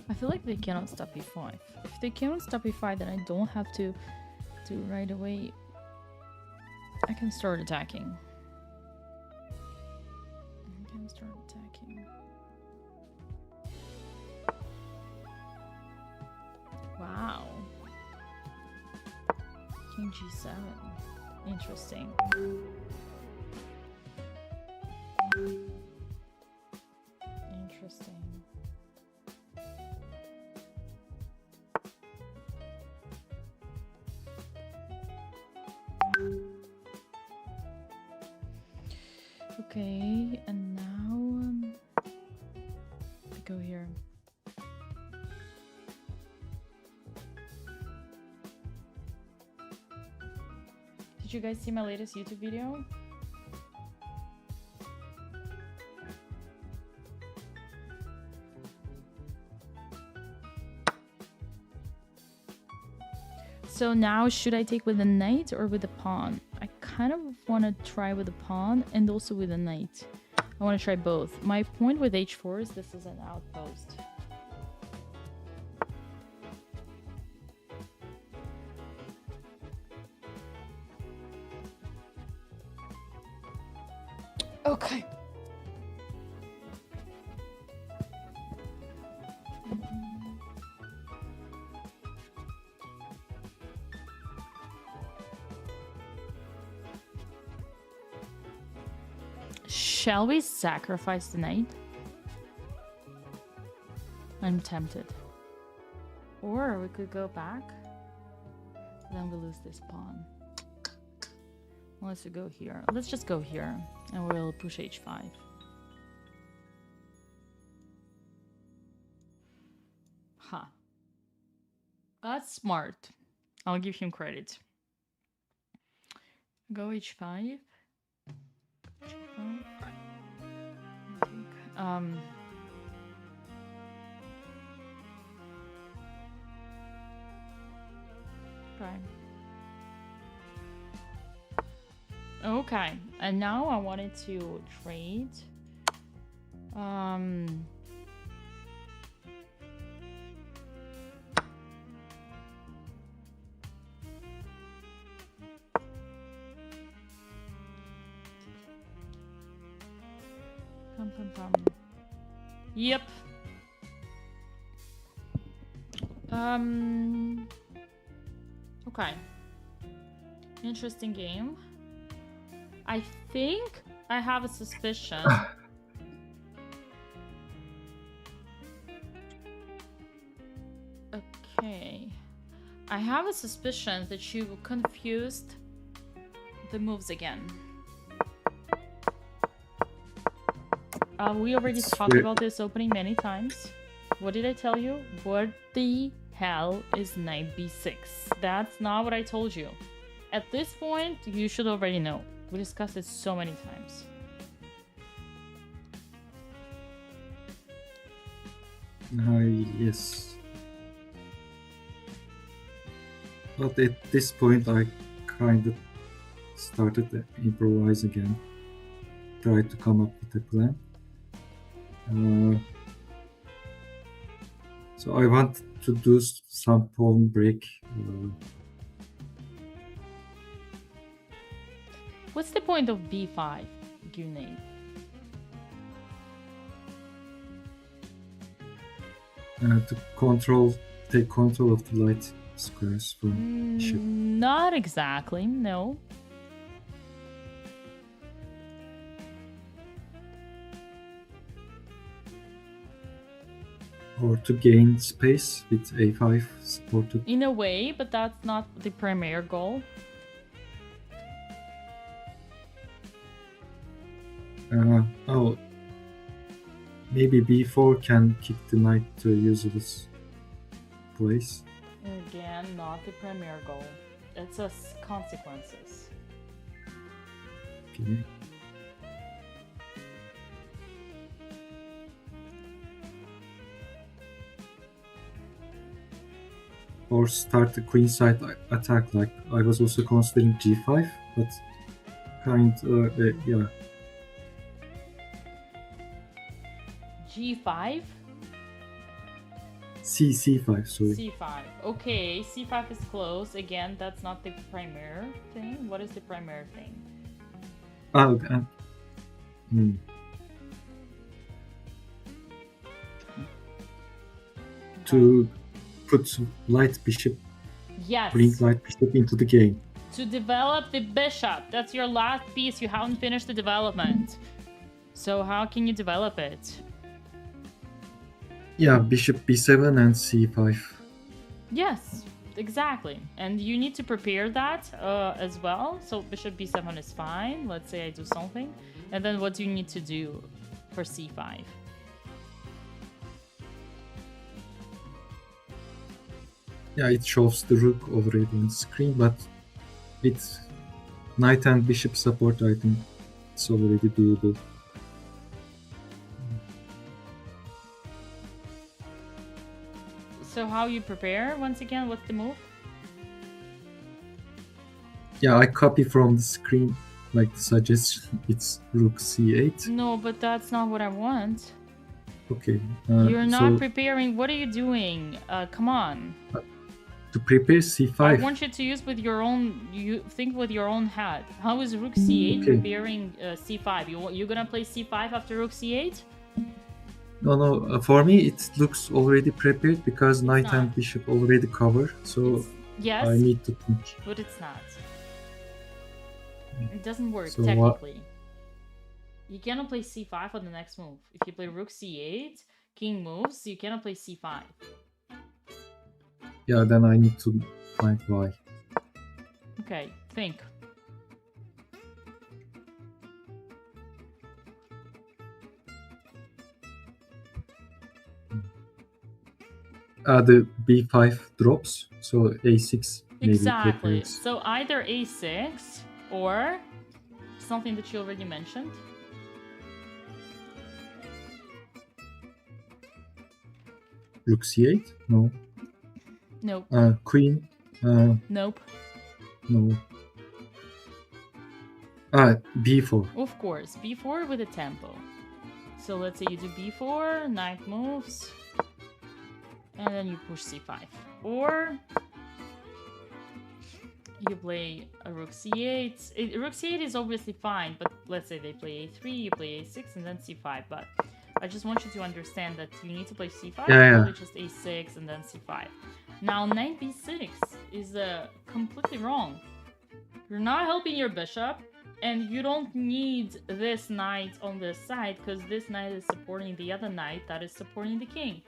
I feel like they cannot stop e5. If they cannot stop e5, then I don't have to do right away. I can start attacking. Wow. King G7. Interesting. Interesting. Okay, and now I go here. Did you guys see my latest YouTube video? So now should I take with the knight or with the pawn? I kind of want to try with the pawn and also with the knight. I want to try both. My point with h4 is this is an outpost. Okay. Shall we sacrifice the knight? I'm tempted. Or we could go back. Then we lose this pawn. Let's go here. Let's just go here. And we'll push h5. Huh. That's smart. I'll give him credit. Go h5. Okay. Okay, and now I wanted to trade. Yep. Okay. Interesting game. I think I have a suspicion. Okay. I have a suspicion that you confused the moves again. We already talked about this opening many times. What did I tell you? What the hell is knight b6? That's not what I told you. At this point, you should already know. We discussed it so many times. Yes. But at this point, I kind of started to improvise again. Try to come up with a plan. So I want to do some pawn break. What's the point of b5, Gunei? To take control of the light squares from bishop. Not exactly, no. Or to gain space with a5 supported. In a way, but that's not the primary goal. Oh, maybe b4 can kick the knight to a useless place. Again, not the primary goal. It's just consequences. Okay. Or start the queenside attack, like I was also considering g5, but yeah. G5? C5, sorry. C5. Okay, C5 is close. Again, that's not the primary thing. What is the primary thing? Oh, to put light bishop, Yes. bring light bishop into the game. To develop the bishop. That's your last piece. You haven't finished the development. So how can you develop it? Yeah, bishop b7 and c5. Yes, exactly. And you need to prepare that as well. So bishop b7 is fine. Let's say I do something. And then what do you need to do for c5? Yeah, it shows the rook already on the screen, but with knight and bishop support, I think it's already doable. So how you prepare? Once again, what's the move? Yeah, I copy from the screen, like the suggestion. It's rook c8. No, but that's not what I want. Okay. You're not so preparing. What are you doing? Come on. to prepare c5. I want you to use with your own. You think with your own head. How is rook c8 Okay. preparing c5? You're gonna play c5 after rook c8? No. For me, it looks already prepared because knight not. and bishop already cover. So Yes, I need to think. but it's not. It doesn't work So what- technically. You cannot play c5 on the next move. If you play rook c8, king moves, you cannot play c5. Yeah, then I need to find why. Okay, think. The b5 drops, so a6 maybe Exactly. prepares. So either a6 or something that you already mentioned. Rook c8? No. Nope. Queen? Nope. No. b4. Of course, b4 with a tempo. So let's say you do b4, knight moves, and then you push c5. Or you play a rook c8. Rook c8 is obviously fine, but let's say they play a3, you play a6, and then c5. But I just want you to understand that you need to play c5, Yeah. or just a6 and then c5. Now, knight b6 is completely wrong. You're not helping your bishop, and you don't need this knight on this side, because this knight is supporting the other knight that is supporting the king.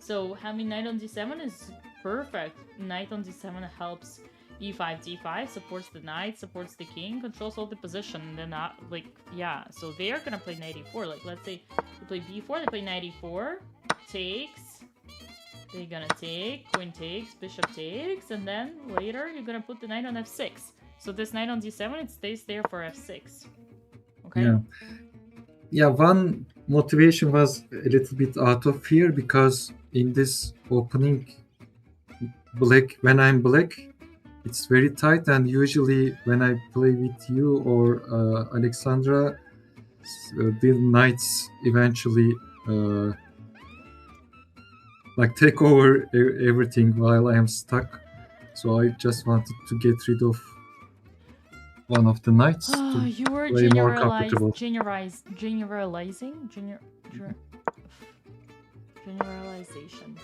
So having knight on d7 is perfect. Knight on d7 helps e5, d5, supports the knight, supports the king, controls all the position, and then yeah. So they're gonna play knight e4. Like, let's say they play b4, they play knight e4, takes, they're gonna take, queen takes, bishop takes, and then later you're gonna put the knight on f6. So this knight on d7, it stays there for f6. Okay? Yeah, one motivation was a little bit out of fear because in this opening, when I'm black, it's very tight, and usually when I play with you or Alexandra, the knights eventually take over everything while I am stuck. So I just wanted to get rid of one of the knights. You were play more comfortable. generalization.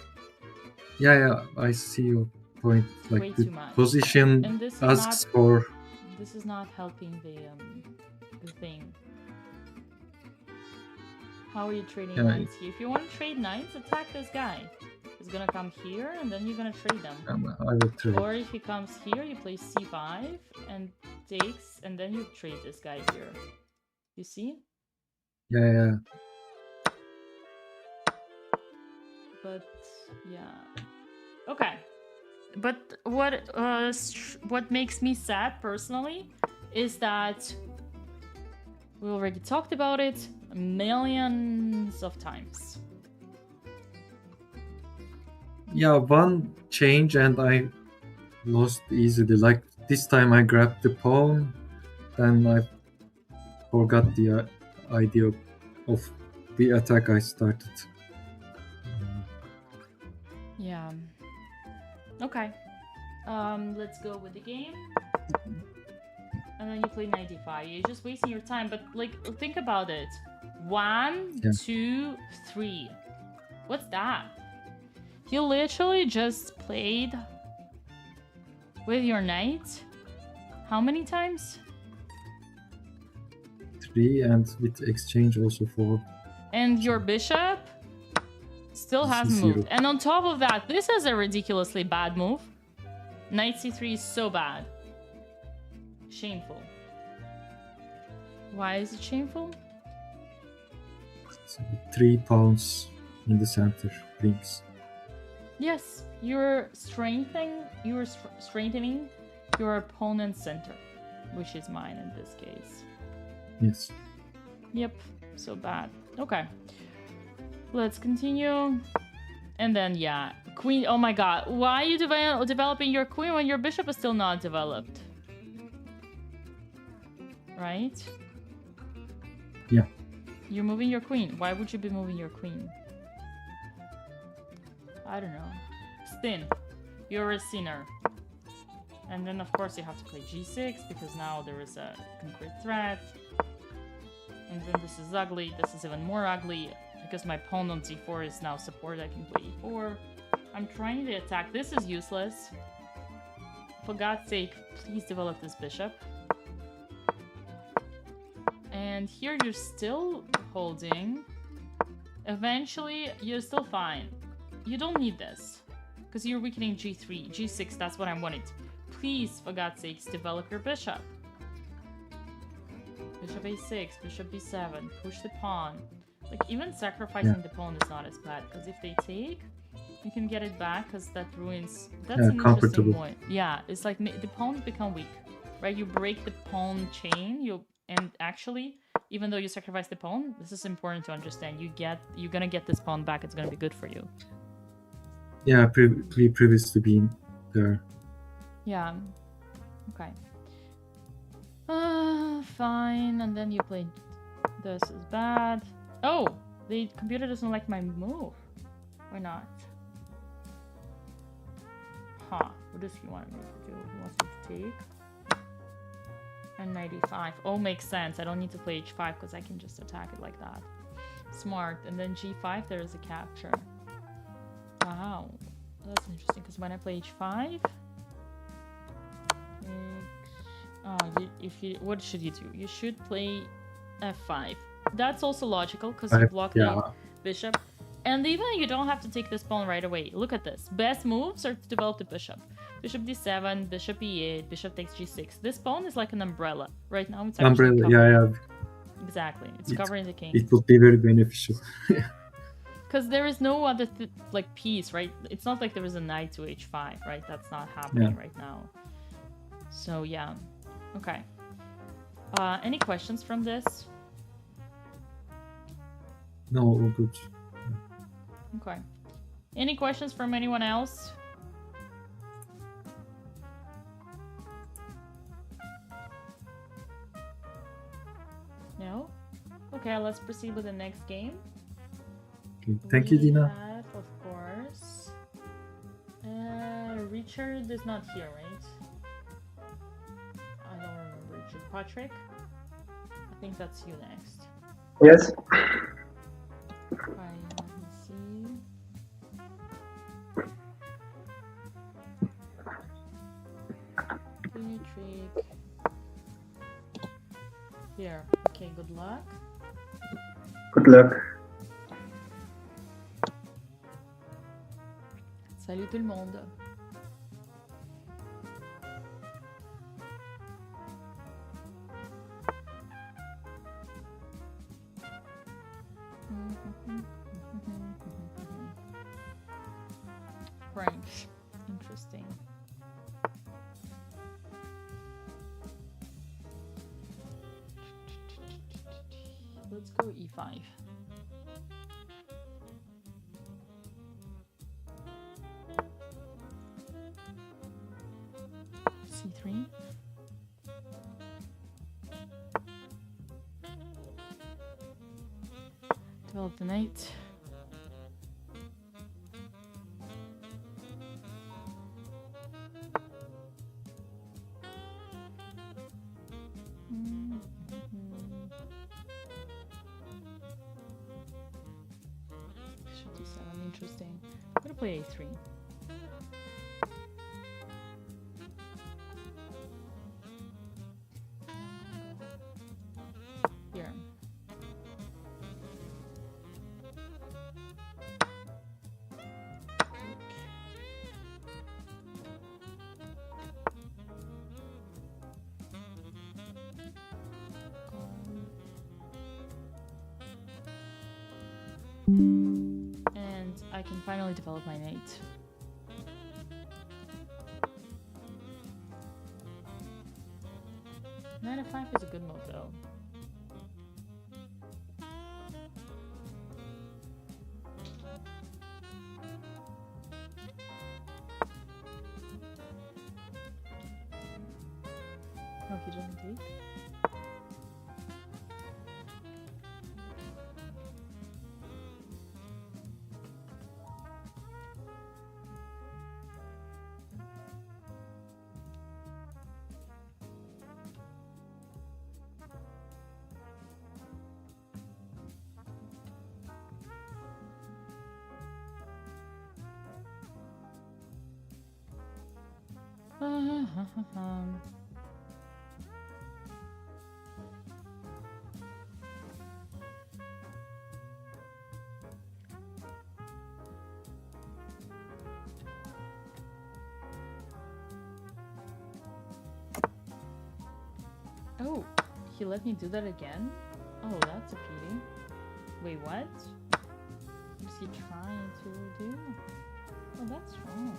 Yeah, I see your point. Way Like the too much. position And this is asks not- for. This is not helping the thing. How are you trading Yeah, knights here? If you want to trade knights, attack this guy. He's gonna come here, and then you're gonna trade them. I will trade. Or if he comes here, you play c5 and takes, and then you trade this guy here. You see? Yeah. But yeah. Okay. But what makes me sad personally is that we already talked about it millions of times. Yeah, one change and I lost easily. Like this time I grabbed the pawn, then I forgot the idea of the attack I started. Yeah. Okay. Let's go with the game. And then you play 95. You're just wasting your time, but think about it. 1, Yeah. 2, 3. What's that? You literally just played with your knight. How many times? 3 and with exchange also 4. And your bishop still This hasn't is moved. 0. And on top of that, this is a ridiculously bad move. Knight c3 is so bad. Shameful. Why is it shameful? So 3 pawns in the center rings. Yes, you're strengthening your opponent's center, which is mine in this case. Yes. Yep, so bad. Okay, let's continue. And then yeah, queen. Oh my god, why are you developing your queen when your bishop is still not developed? right? Yeah. You're moving your queen. Why would you be moving your queen? I don't know. Sin. You're a sinner. And then of course you have to play g6 because now there is a concrete threat. And then this is ugly. This is even more ugly because my pawn on d4 is now supported. I can play e4. I'm trying to attack. This is useless. For God's sake, please develop this bishop. And here you're still holding. Eventually, you're still fine. You don't need this. Because you're weakening g3, g6, that's what I wanted. Please, for God's sakes, develop your bishop. Bishop a6, bishop b7, push the pawn. Like, even sacrificing the pawn is not as bad. Because if they take, you can get it back because that ruins... That's an interesting point. Yeah, it's like the pawns become weak. Right? You break the pawn chain, and actually, even though you sacrifice the pawn, this is important to understand. You're gonna get this pawn back. It's gonna be good for you. Yeah, previous to being there. Yeah. Okay. Fine. And then you play. This is bad. Oh, the computer doesn't like my move. Why not? Huh. What does he want me to do? He wants me to take. And 95. Oh, makes sense. I don't need to play h5 because I can just attack it like that. Smart. And then g5, there is a capture. Wow. That's interesting because when I play h5... what should you do? You should play f5. That's also logical because you block the bishop. And even you don't have to take this pawn right away. Look at this. Best moves are to develop the bishop. Bishop d7, bishop e8, bishop takes g6. This pawn is like an umbrella. Right now it's actually covering. Exactly. It's covering the king. It would be very beneficial. Because there is no other piece, right? It's not like there is a knight to h5, right? That's not happening right now. So yeah. Okay. Any questions from this? No, all good. Okay. Any questions from anyone else? No? Okay, let's proceed with the next game. Okay. Thank you, Dina. Of course. Richard is not here, right? I don't remember Richard. Patrick? I think that's you next. Yes. Alright, let me see. Dimitri. Here. Okay, good luck. Good luck. Salut tout le monde. French. Interesting. Let's go e5. c3. Develop the knight. Interesting. I'm gonna play a3. Here. And I can finally develop my knight. Knight f5 is a good move though. Oh, he doesn't take? Oh, he let me do that again? Oh, that's a pity. Wait, what? What is he trying to do? Oh, that's wrong.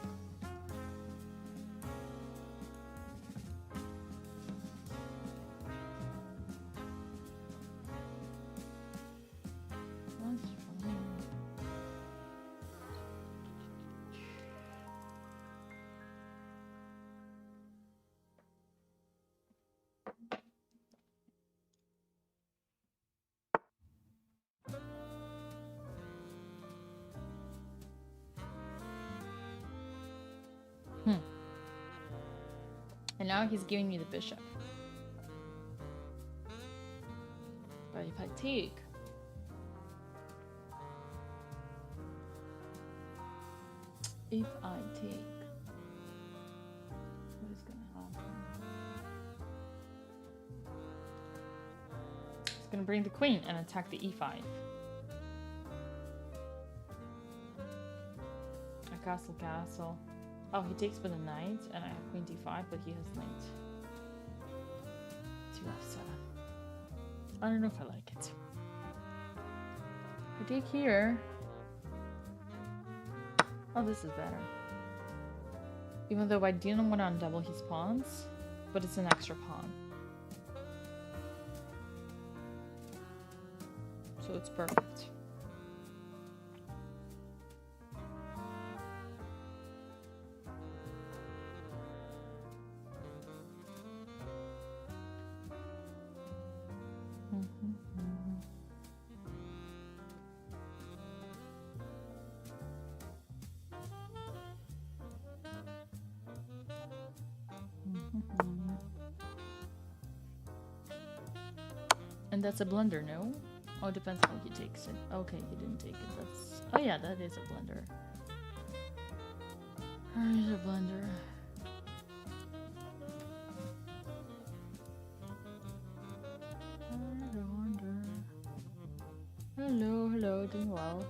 That's wrong. And now he's giving me the bishop. But if I take... If I take... What is gonna happen? It's gonna bring the queen and attack the e5. A castle. Oh, he takes with a knight, and I have queen d5, but he has knight to f7. I don't know if I like it. I take here. Oh, this is better. Even though I didn't want to undouble his pawns, but it's an extra pawn. So it's perfect. And that's a blunder, no? Oh, depends how he takes it. Okay, he didn't take it. That's... Oh yeah, that is a blunder. That is a blunder. Hello, doing well.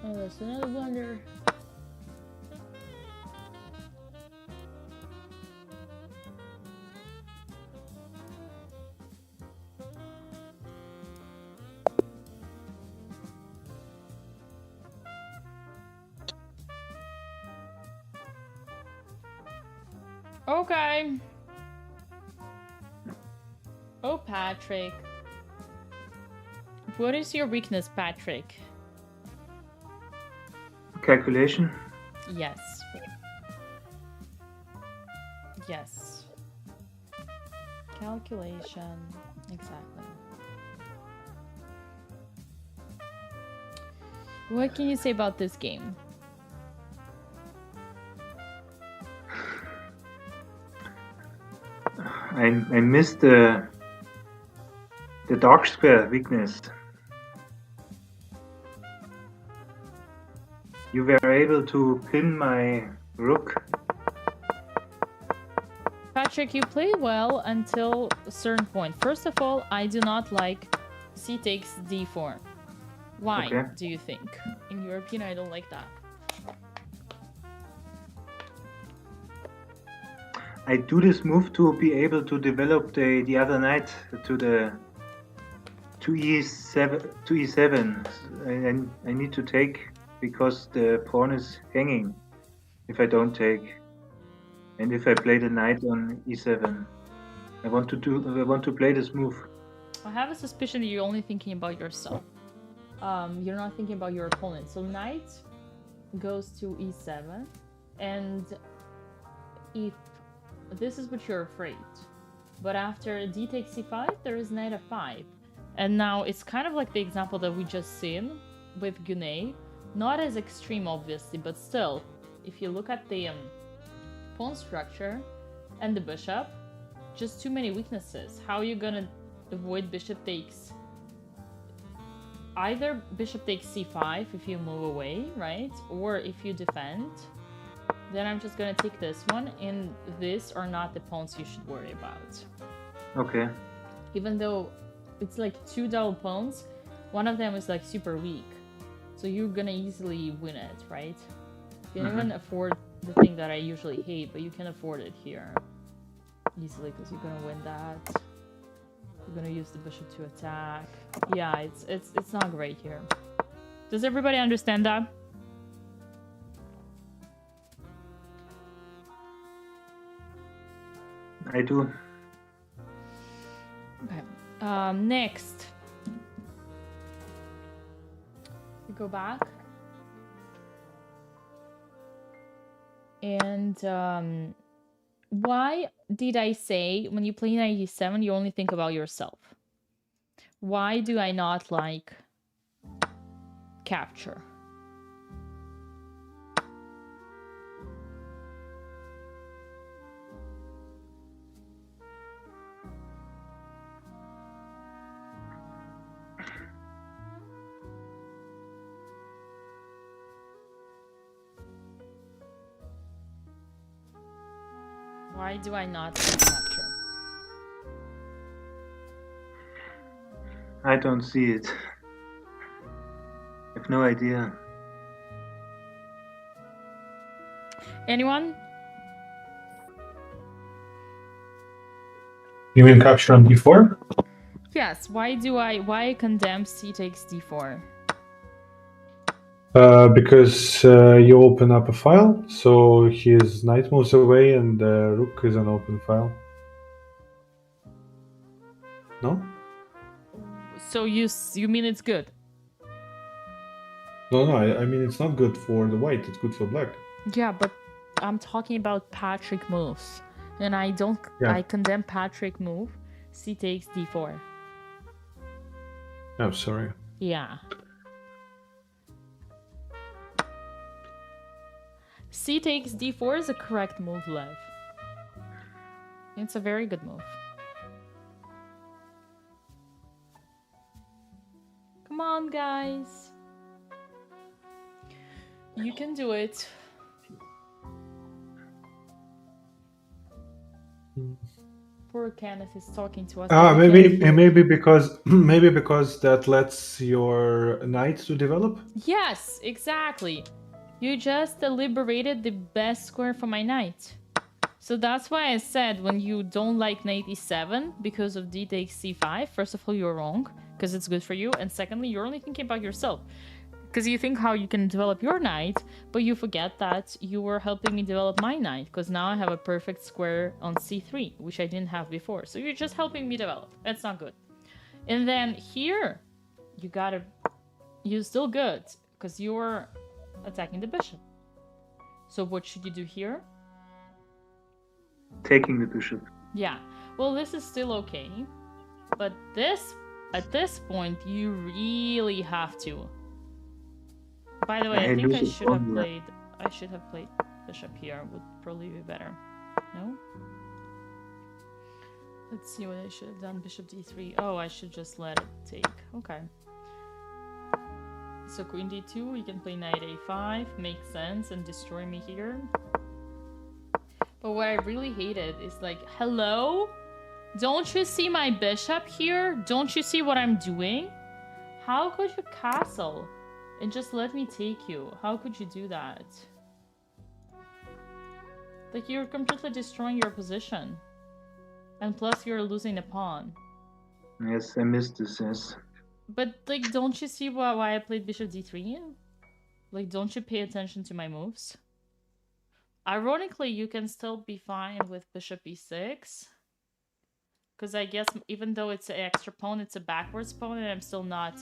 Oh, that's another blunder. Okay. Oh, Patrick. What is your weakness, Patrick? Calculation. Yes. Yes. Calculation. Exactly. What can you say about this game? I missed the dark square weakness. You were able to pin my rook. Patrick, you play well until a certain point. First of all, I do not like c takes d4. Why Okay. do you think? In your opinion, I don't like that. I do this move to be able to develop the other knight to the to e7. And I need to take because the pawn is hanging if I don't take. And if I play the knight on e7, I want to play this move. I have a suspicion that you're only thinking about yourself. you're not thinking about your opponent. So knight goes to e7, and if this is what you're afraid, but after d takes c5, there is knight f5, and now it's kind of like the example that we just seen with Gunay. Not as extreme, obviously, but still, if you look at the pawn structure and the bishop, just too many weaknesses. How are you gonna avoid bishop takes? Either bishop takes c5 if you move away, right? Or if you defend, then I'm just gonna take this one, and these are not the pawns you should worry about. Okay. Even though it's like two double pawns, one of them is like super weak. So you're gonna easily win it, right? You can even afford the thing that I usually hate, but you can afford it here easily because you're gonna win that. You're gonna use the bishop to attack. Yeah, it's not great here. Does everybody understand that? I do. Okay. Next. We go back. And why did I say when you play 97 you only think about yourself? Why do I not like capture? Why do I not like capture? I don't see it. I have no idea. Anyone? You mean capture on d4? Yes. Why condemn c takes d4? Because you open up a file, so his knight moves away and the rook is an open file. No? So you mean it's good? No, I mean it's not good for the white, it's good for black. Yeah, but I'm talking about Patrick moves. And I don't Yeah. I condemn Patrick move. C takes d4. I'm sorry. Yeah. C takes d4 is a correct move, Lev. It's a very good move. Come on, guys. You can do it. Poor Kenneth is talking to us. but we can't hear. Maybe because that lets your knight to develop. Yes, exactly. You just liberated the best square for my knight. So that's why I said when you don't like knight e7 because of d takes c5, first of all, you're wrong, because it's good for you. And secondly, you're only thinking about yourself. Because you think how you can develop your knight, but you forget that you were helping me develop my knight, because now I have a perfect square on c3, which I didn't have before. So you're just helping me develop. That's not good. And then here, you're still good, because you're attacking the bishop. So what should you do here? Taking the bishop. Yeah. Well, this is still okay. But at this point, you really have to. By the way, I think I should have played bishop here. Would probably be better. No? Let's see what I should have done. Bishop d3. Oh, I should just let it take. Okay. So queen d2, you can play knight a5. Makes sense, and destroy me here. But what I really hated is like, hello? Don't you see my bishop here? Don't you see what I'm doing? How could you castle and just let me take you? How could you do that? Like, you're completely destroying your position. And plus you're losing a pawn. Yes, I missed this, yes. But, like, don't you see why I played bishop d3? Like, don't you pay attention to my moves? Ironically, you can still be fine with bishop e6. Because I guess even though it's an extra pawn, it's a backwards pawn, and I'm still not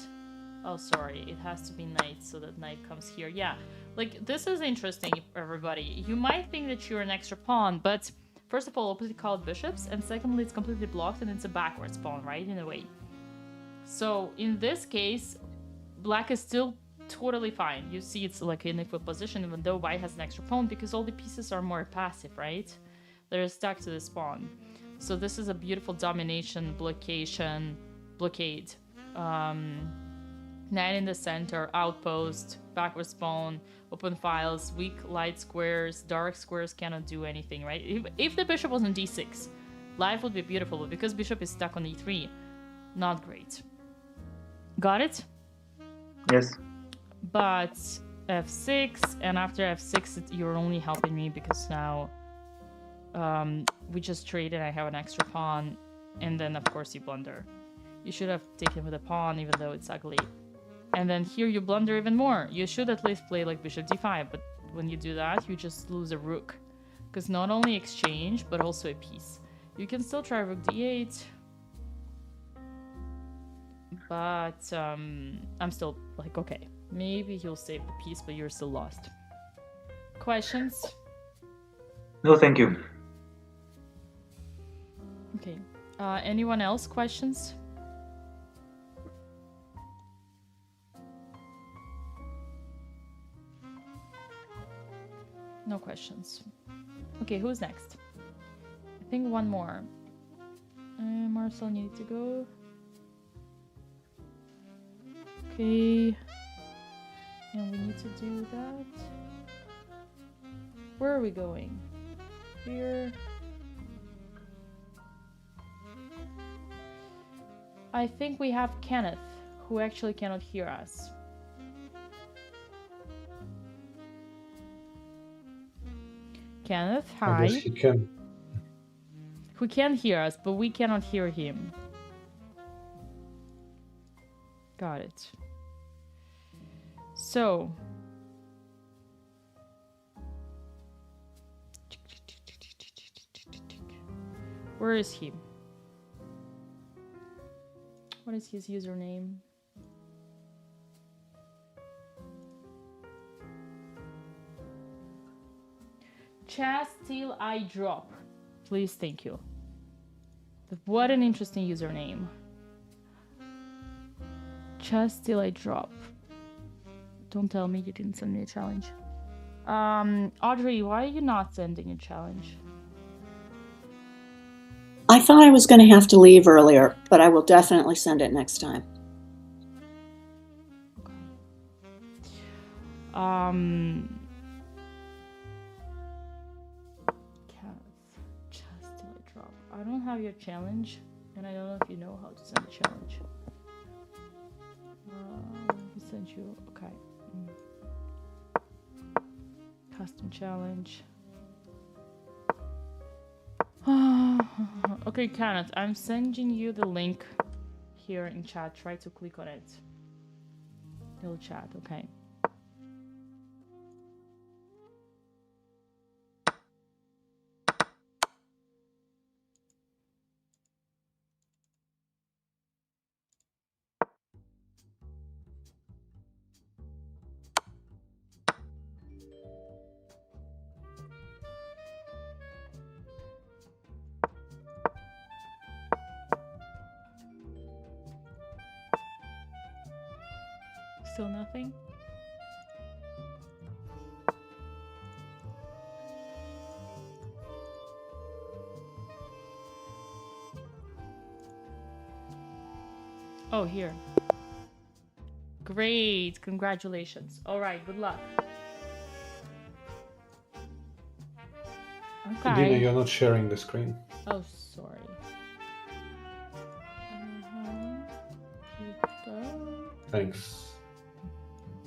Oh, sorry. It has to be knight, so that knight comes here. Yeah, like, this is interesting, everybody. You might think that you're an extra pawn, but first of all, opposite colored bishops, and secondly, it's completely blocked and it's a backwards pawn, right? In a way. So, in this case, black is still totally fine. You see it's like in equal position, even though white has an extra pawn, because all the pieces are more passive, right? They're stuck to this pawn. So this is a beautiful domination, blockade. Knight in the center, outpost, backwards pawn, open files, weak light squares, dark squares cannot do anything, right? If the bishop was on d6, life would be beautiful, but because bishop is stuck on e3, not great. Got it? Yes. But f6, and after f6, you're only helping me because now we just traded, I have an extra pawn, and then of course you blunder. You should have taken with a pawn, even though it's ugly. And then here you blunder even more. You should at least play like bishop d5, but when you do that, you just lose a rook. Because not only exchange, but also a piece. You can still try rook d8. But I'm still like, okay, maybe he'll save the piece, but you're still lost. Questions? No, thank you. Okay. Anyone else? Questions? No questions. Okay, who's next? I think one more. Marcel, you need to go. Okay. And we need to do that. Where are we going? Here. I think we have Kenneth, who actually cannot hear us. Kenneth, hi. I guess he can. Who can hear us, but we cannot hear him. Got it. So. Where is he? What is his username? Chess till I drop. Please, thank you. What an interesting username. Chess till I drop. Don't tell me you didn't send me a challenge. Audrey, why are you not sending a challenge? I thought I was going to have to leave earlier, but I will definitely send it next time. Just till I drop. I don't have your challenge, and I don't know if you know how to send a challenge. We sent you. Okay. Custom challenge. Okay, Kenneth, I'm sending you the link here in chat. Try to click on it. It'll chat, okay. Still nothing? Oh, here. Great, congratulations. All right, good luck. Okay. Dina, you're not sharing the screen. Oh, sorry. Thanks.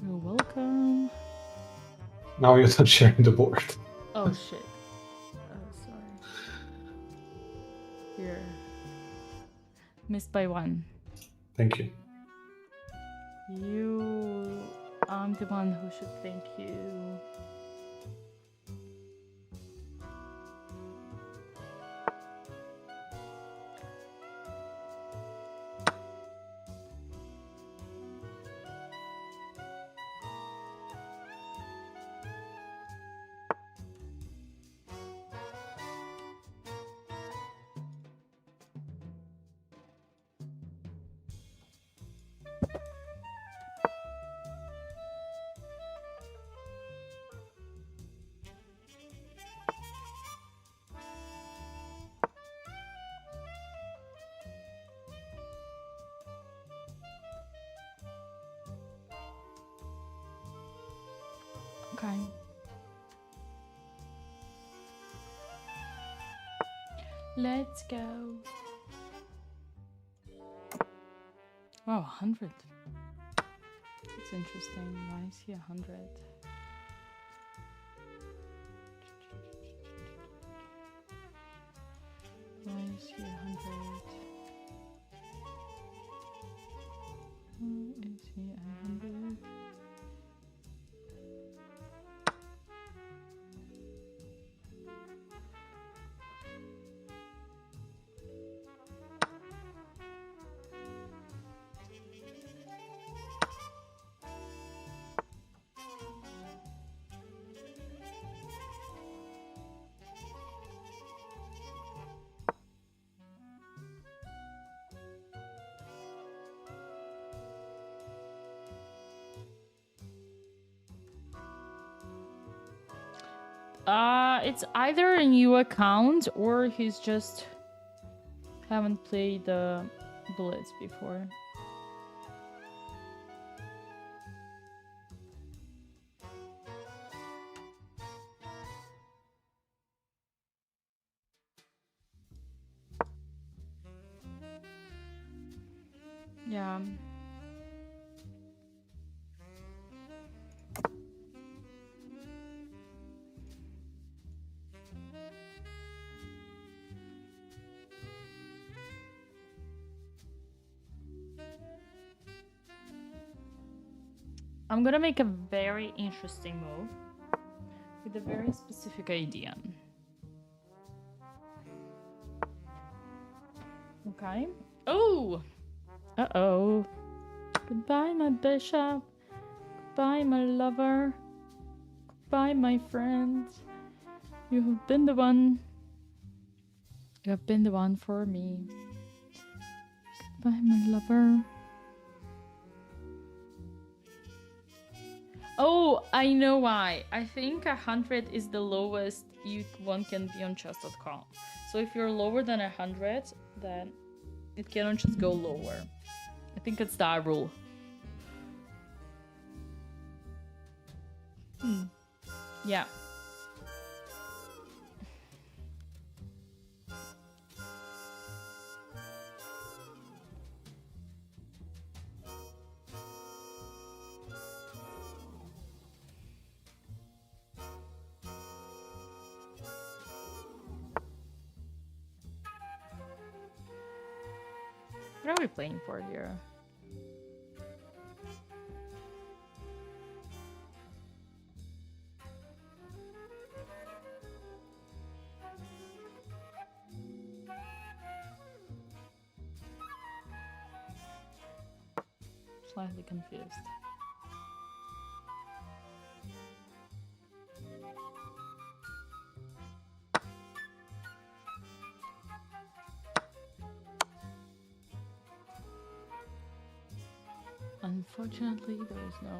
You're welcome. Now you're not sharing the board. Oh, shit. Oh, sorry. Here. Missed by one. Thank you. I'm the one who should thank you. Okay. Let's go. Wow, 100. It's interesting. Why is he 100? Why is he 100? Why is he 100? It's either a new account or he's just haven't played the Blitz before. Yeah. I'm gonna make a very interesting move with a very specific idea. Okay. Oh! Uh-oh. Goodbye, my bishop. Goodbye, my lover. Goodbye, my friend. You have been the one. You have been the one for me. Goodbye, my lover. Oh, I know why. I think 100 is the lowest one can be on chess.com. So if you're lower than 100, then it cannot just go lower. I think it's that rule. Yeah. What are we playing for here? Slightly confused. Unfortunately, there is no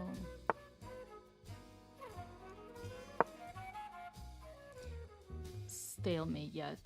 stalemate yet.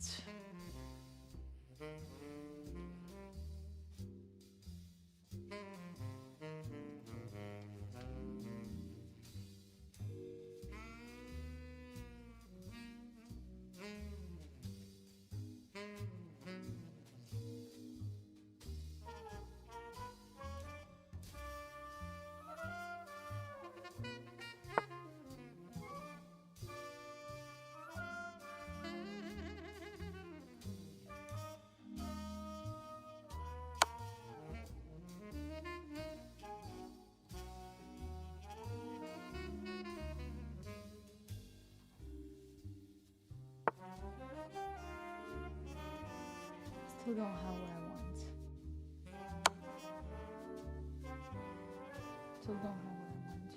Still don't have what I want. Still don't have what I want.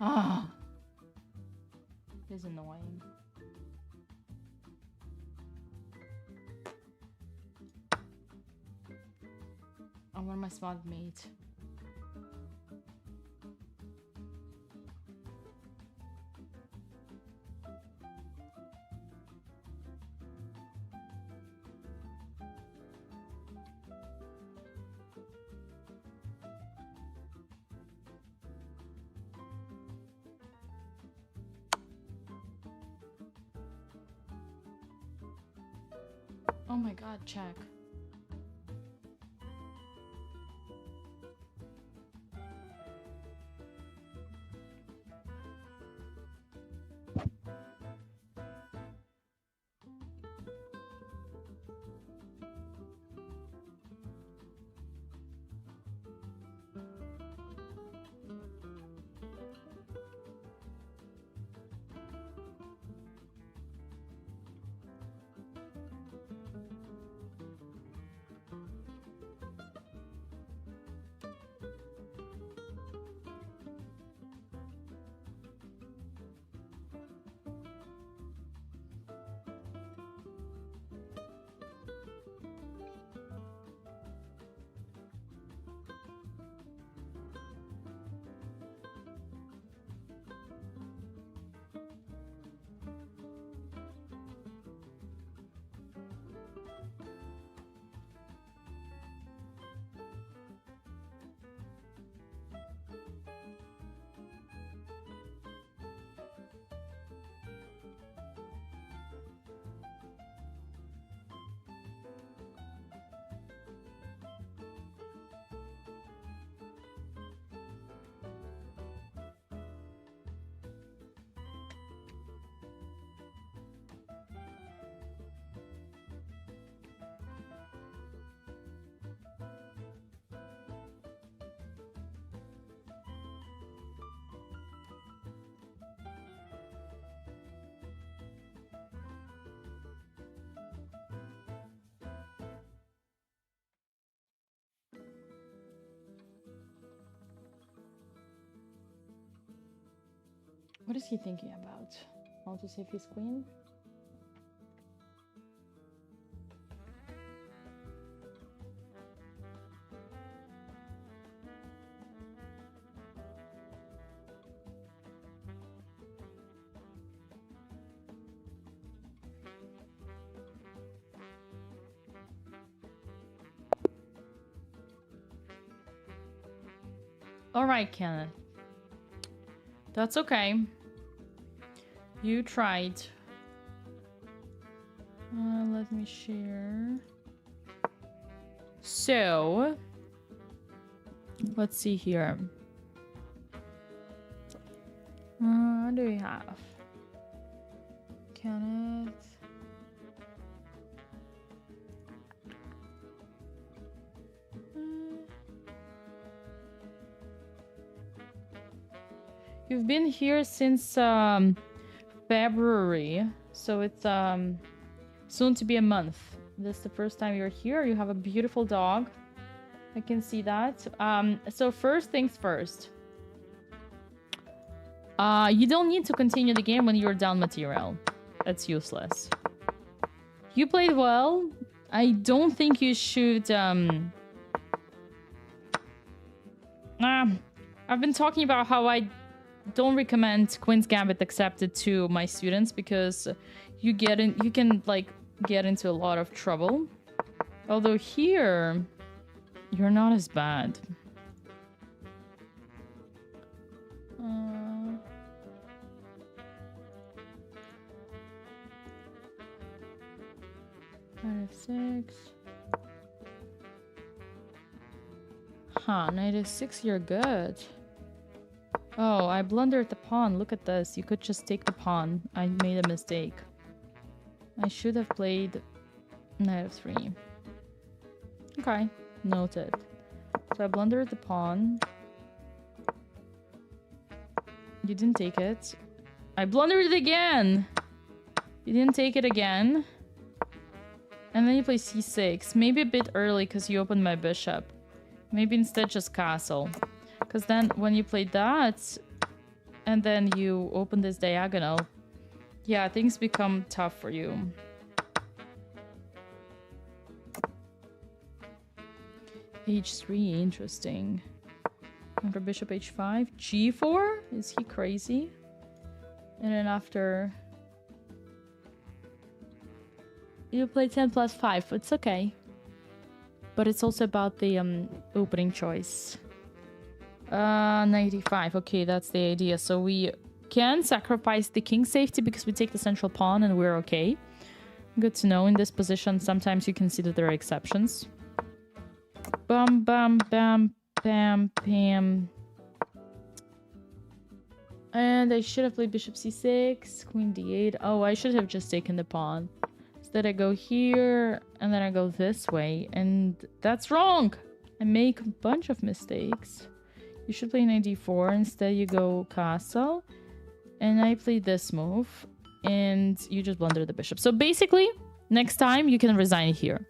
Ah. This is annoying. I want my smart mate. Oh my god, check. What is he thinking about? How to save his queen? All right, Kenneth. That's okay. You tried. Let me share. So, let's see here. What do we have? Kenneth. You've been here since February, so it's soon to be a month. This is the first time you're here. You have a beautiful dog. I can see that. So first things first. You don't need to continue the game when you're down material. That's useless. You played well. I don't think you should... I've been talking about how I don't recommend Queen's Gambit accepted to my students because you can like get into a lot of trouble. Although here, you're not as bad. Knight f6. Huh, knight f6, you're good. Oh, I blundered the pawn. Look at this. You could just take the pawn. I made a mistake. I should have played knight f3. Okay, noted. So I blundered the pawn. You didn't take it. I blundered it again! You didn't take it again. And then you play c6. Maybe a bit early because you opened my bishop. Maybe instead just castle. Because then when you play that, and then you open this diagonal, yeah, things become tough for you. H3, interesting. After bishop h5, g4? Is he crazy? And then after... You play 10 plus 5, it's okay. But it's also about the opening choice. 95, okay, that's the idea. So we can sacrifice the king safety because we take the central pawn and we're okay. Good to know. In this position, sometimes you can see that there are exceptions. Bam, bam, bam, bam, bam. And I should have played bishop c6, queen d8. Oh, I should have just taken the pawn. Instead I go here, and then I go this way. And that's wrong! I make a bunch of mistakes. You should play knight d4. Instead you go castle. And I play this move. And you just blunder the bishop. So basically, next time you can resign here.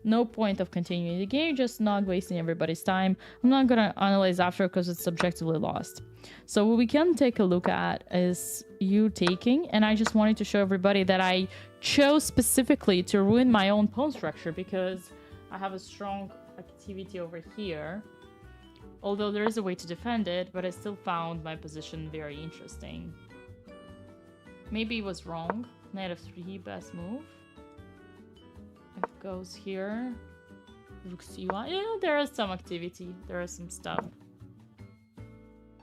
No point of continuing the game, just not wasting everybody's time. I'm not gonna analyze after because it's subjectively lost. So what we can take a look at is you taking, and I just wanted to show everybody that I chose specifically to ruin my own pawn structure because I have a strong activity over here. Although there is a way to defend it, but I still found my position very interesting. Maybe it was wrong. Knight f3, best move. F goes here. Rook c1. Yeah, there is some activity. There is some stuff.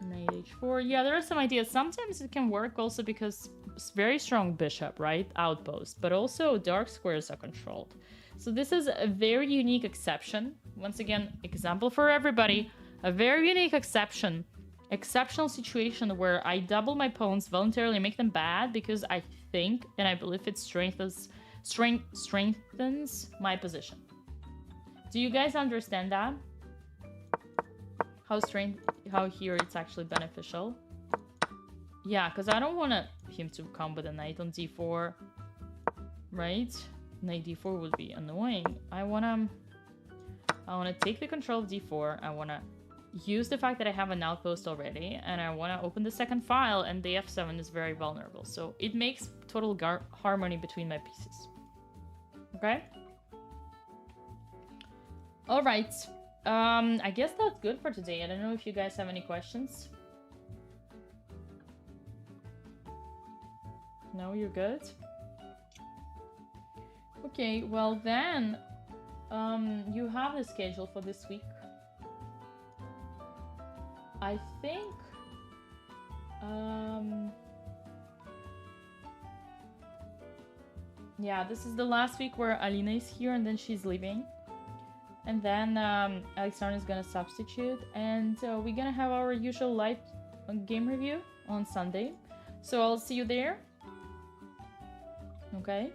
Knight h4. Yeah, there are some ideas. Sometimes it can work also because it's very strong bishop, right? Outpost. But also dark squares are controlled. So this is a very unique exception. Once again, example for everybody. A very unique exception. Exceptional situation where I double my pawns, voluntarily make them bad because I think and I believe it strengthens my position. Do you guys understand that? How here it's actually beneficial? Yeah, because I don't want him to come with a knight on d4, right? Knight d4 would be annoying. I wanna take the control of d4. I wanna use the fact that I have an outpost already, and I wanna open the second file, and the f7 is very vulnerable. So it makes total harmony between my pieces. Okay. All right. I guess that's good for today. I don't know if you guys have any questions. No, you're good. Okay. Well then, you have the schedule for this week. I think. Yeah, this is the last week where Alina is here and then she's leaving. And then Alexandra is gonna substitute. And we're gonna have our usual live game review on Sunday. So I'll see you there. Okay.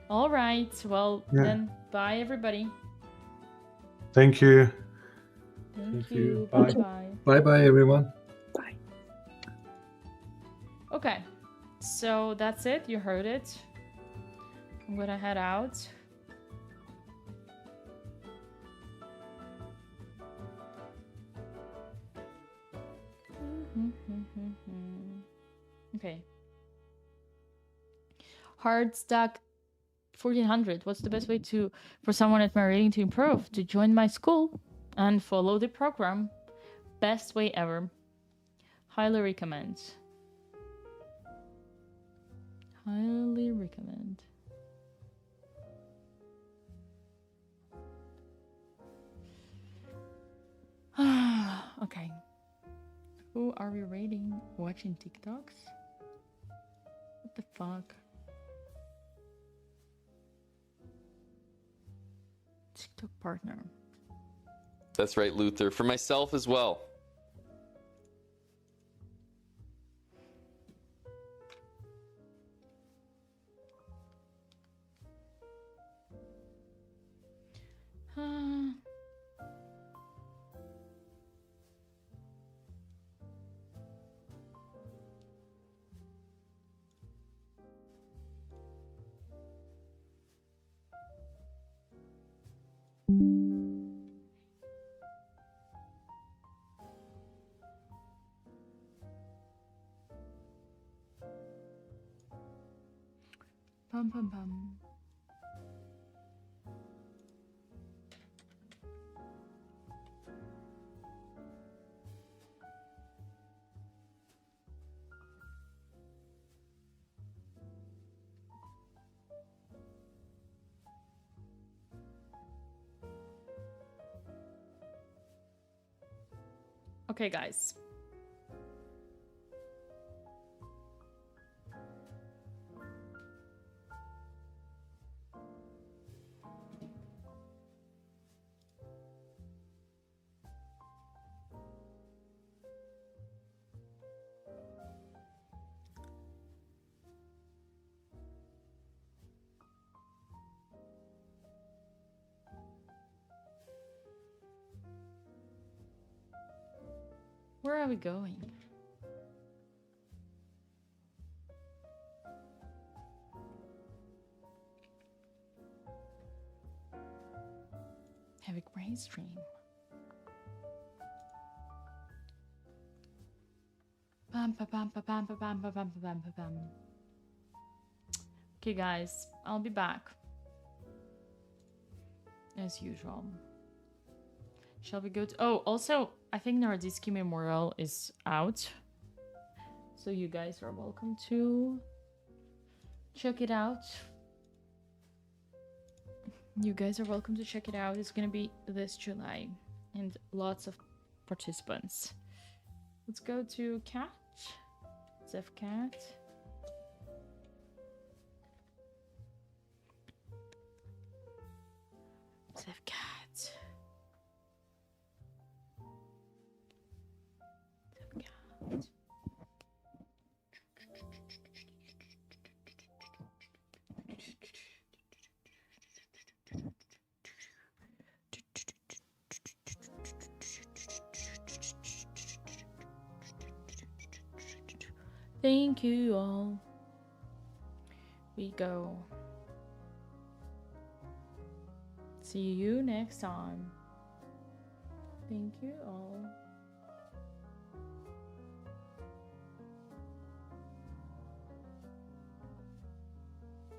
All right. Well, then, bye everybody. Thank you. Thank you. Bye. Bye-bye. Bye-bye, everyone. Bye. Okay. So that's it. You heard it. I'm gonna head out. Okay. Hard stack 1400. What's the best way for someone at my rating to improve? To join my school and follow the program. Best way ever. Highly recommend. Highly recommend. Okay. Who are we rating? Watching TikToks? What the fuck? TikTok partner. That's right, Luther. For myself as well. Bum, bum, bum. Okay, guys. Where are we going? Have a great stream. Bam, ba, bam, ba, bam, ba, bam, ba, bam, ba, bam, ba, bam. Okay, guys, I'll be back as usual. Shall we go to... Oh, also, I think Nordiski Memorial is out. So you guys are welcome to check it out. You guys are welcome to check it out. It's gonna be this July and lots of participants. Let's go to Cat. Zef Cat. Zef Cat. Zef Cat. Thank you all. We go. See you next time. Thank you all.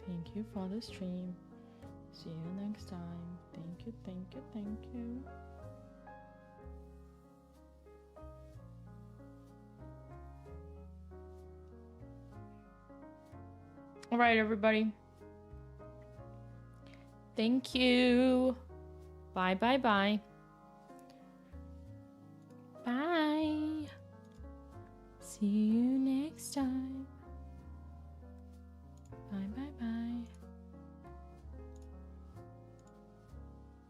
Thank you for the stream. See you next time. Thank you, thank you, thank you. All right, everybody. Thank you. Bye, bye, bye. Bye. See you next time.